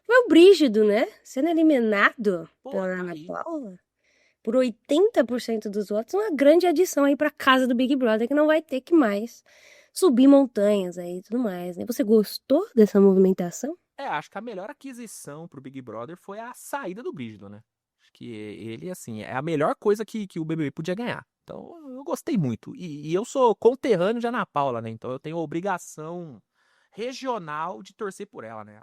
D: foi o Brígido, né? Sendo eliminado pela Ana Paula por 80% dos votos. Uma grande adição aí pra casa do Big Brother, que não vai ter que mais subir montanhas aí e tudo mais, né? Você gostou dessa movimentação?
E: Acho que a melhor aquisição pro Big Brother foi a saída do Brígido, né? Acho que ele, assim, é a melhor coisa que o BBB podia ganhar. Então, eu gostei muito. E eu sou conterrâneo de Ana Paula, né? Então, eu tenho a obrigação regional de torcer por ela, né?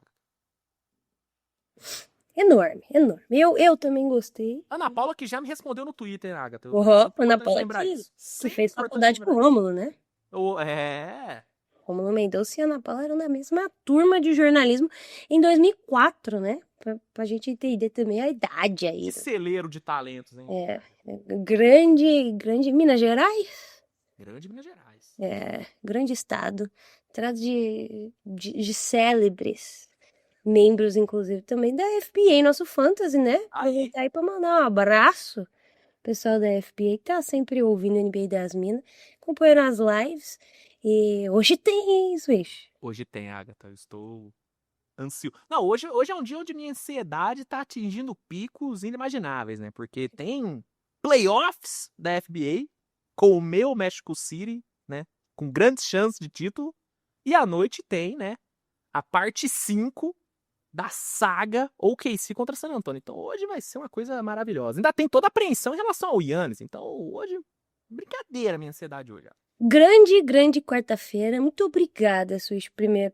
D: Enorme, enorme. Eu também gostei.
E: Ana Paula que já me respondeu no Twitter, Agatha.
D: Ana Paula que fez faculdade com o Rômulo, né? Rômulo Mendonça e Ana Paula eram da mesma turma de jornalismo em 2004, né? Pra gente entender também a idade aí.
E: Que celeiro de talentos, hein?
D: Grande Minas Gerais?
E: Grande Minas Gerais.
D: Grande estado. Traz de célebres. Membros, inclusive, também da FBA, nosso fantasy, né? Aproveitar aí pra mandar um abraço. Pessoal da FBA que tá sempre ouvindo o NBA das Minas, acompanhando as lives. E hoje tem isso, bicho.
E: Hoje tem, Agatha. Eu estou ansioso. Não, hoje é um dia onde minha ansiedade tá atingindo picos inimagináveis, né? Porque tem playoffs da FBA com o meu México City, né? Com grandes chances de título. E à noite tem, né? A parte 5 da saga OKC contra San Antonio. Então hoje vai ser uma coisa maravilhosa. Ainda tem toda a apreensão em relação ao Giannis. Então hoje, brincadeira a minha ansiedade hoje.
D: Grande quarta-feira. Muito obrigada,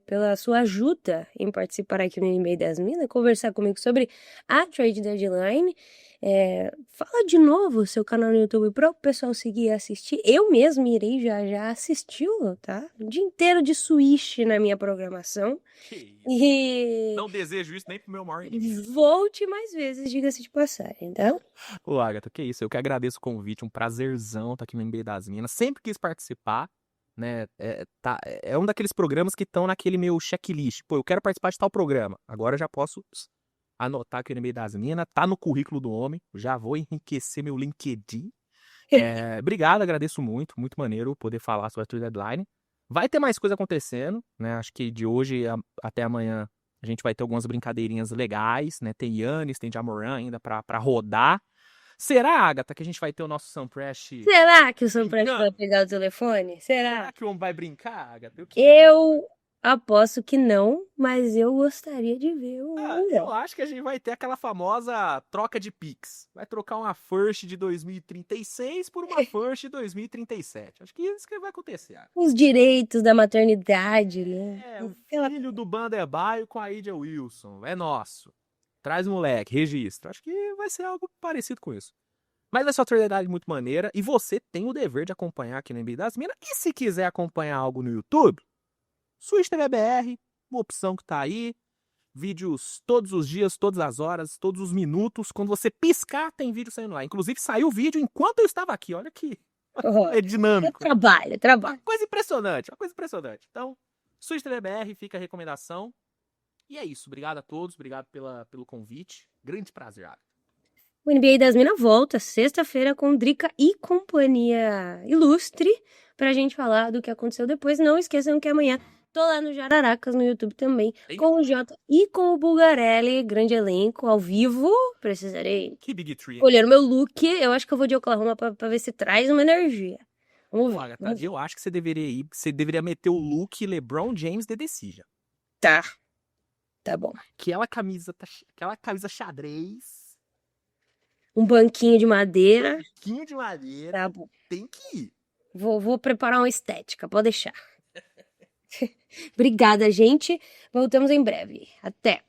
D: pela sua ajuda em participar aqui no NBA das Minas, conversar comigo sobre a Trade Deadline. Fala de novo o seu canal no YouTube para o pessoal seguir e assistir. Eu mesmo irei já assistir, tá? O dia inteiro de Switch na minha programação. E
E: não desejo isso nem pro meu maior.
D: Volte mais vezes, diga-se de passagem, tá?
E: Ô, Agatha, que isso? Eu que agradeço o convite, um prazerzão estar aqui no NBA das Minas. Sempre quis participar, né? É um daqueles programas que estão naquele meu checklist. Pô, eu quero participar de tal programa. Agora eu já posso anotar que o NBA das Minas tá no currículo do homem. Já vou enriquecer meu LinkedIn. Obrigado, agradeço muito maneiro poder falar sobre a Trade Deadline. Vai ter mais coisa acontecendo, né? Acho que de hoje até amanhã A gente vai ter algumas brincadeirinhas legais, né? Tem Yannis, tem Jamoran ainda pra rodar. Será, Agatha, que a gente vai ter o nosso Sunpress?
D: Será que o Sunpress
E: Brincando.
D: vai pegar o telefone? Será?
E: Será que o homem vai brincar, Agatha?
D: Eu aposto que não, mas eu gostaria de ver o
E: Eu acho que a gente vai ter aquela famosa troca de Pix. Vai trocar uma First de 2036 por uma First de 2037. Acho que isso que vai acontecer. Agatha.
D: os direitos da maternidade, né?
E: O
D: Aquela-
E: filho do Bandebaio com a Ida Wilson. É nosso. Traz moleque, registra. Acho que vai ser algo parecido com isso. Mas vai ser uma oportunidade muito maneira. E você tem o dever de acompanhar aqui no NBA das Minas. E se quiser acompanhar algo no YouTube, Switch TV BR, uma opção que tá aí. Vídeos todos os dias, todas as horas, todos os minutos. Quando você piscar, tem vídeo saindo lá. Inclusive, saiu vídeo enquanto eu estava aqui. Olha que é dinâmico.
D: Trabalho.
E: Uma coisa impressionante, uma coisa impressionante. Então, Switch TV BR, fica a recomendação. E é isso. Obrigado a todos, obrigado pelo convite. Grande prazer, Agatha.
D: O NBA das Minas volta sexta-feira com Drica e companhia ilustre pra gente falar do que aconteceu depois. Não esqueçam que amanhã tô lá no Jararacas, no YouTube também,
E: Eita.
D: com o Jota e com o Bulgarelli, grande elenco, ao vivo. Precisarei
E: Que Big Tree.
D: escolher o meu look. Eu acho que eu vou de Oklahoma pra ver se traz uma energia. Vamos
E: Pô,
D: ver.
E: Agatha,
D: Vamos ver.
E: eu acho que você deveria ir, você deveria meter o look LeBron James de Decision.
D: Tá. Tá bom.
E: Aquela camisa xadrez,
D: Um banquinho de madeira.
E: quinho de madeira,
D: Tá bom.
E: tem que ir.
D: Vou preparar uma estética, pode deixar. Obrigada, gente. Voltamos em breve. Até.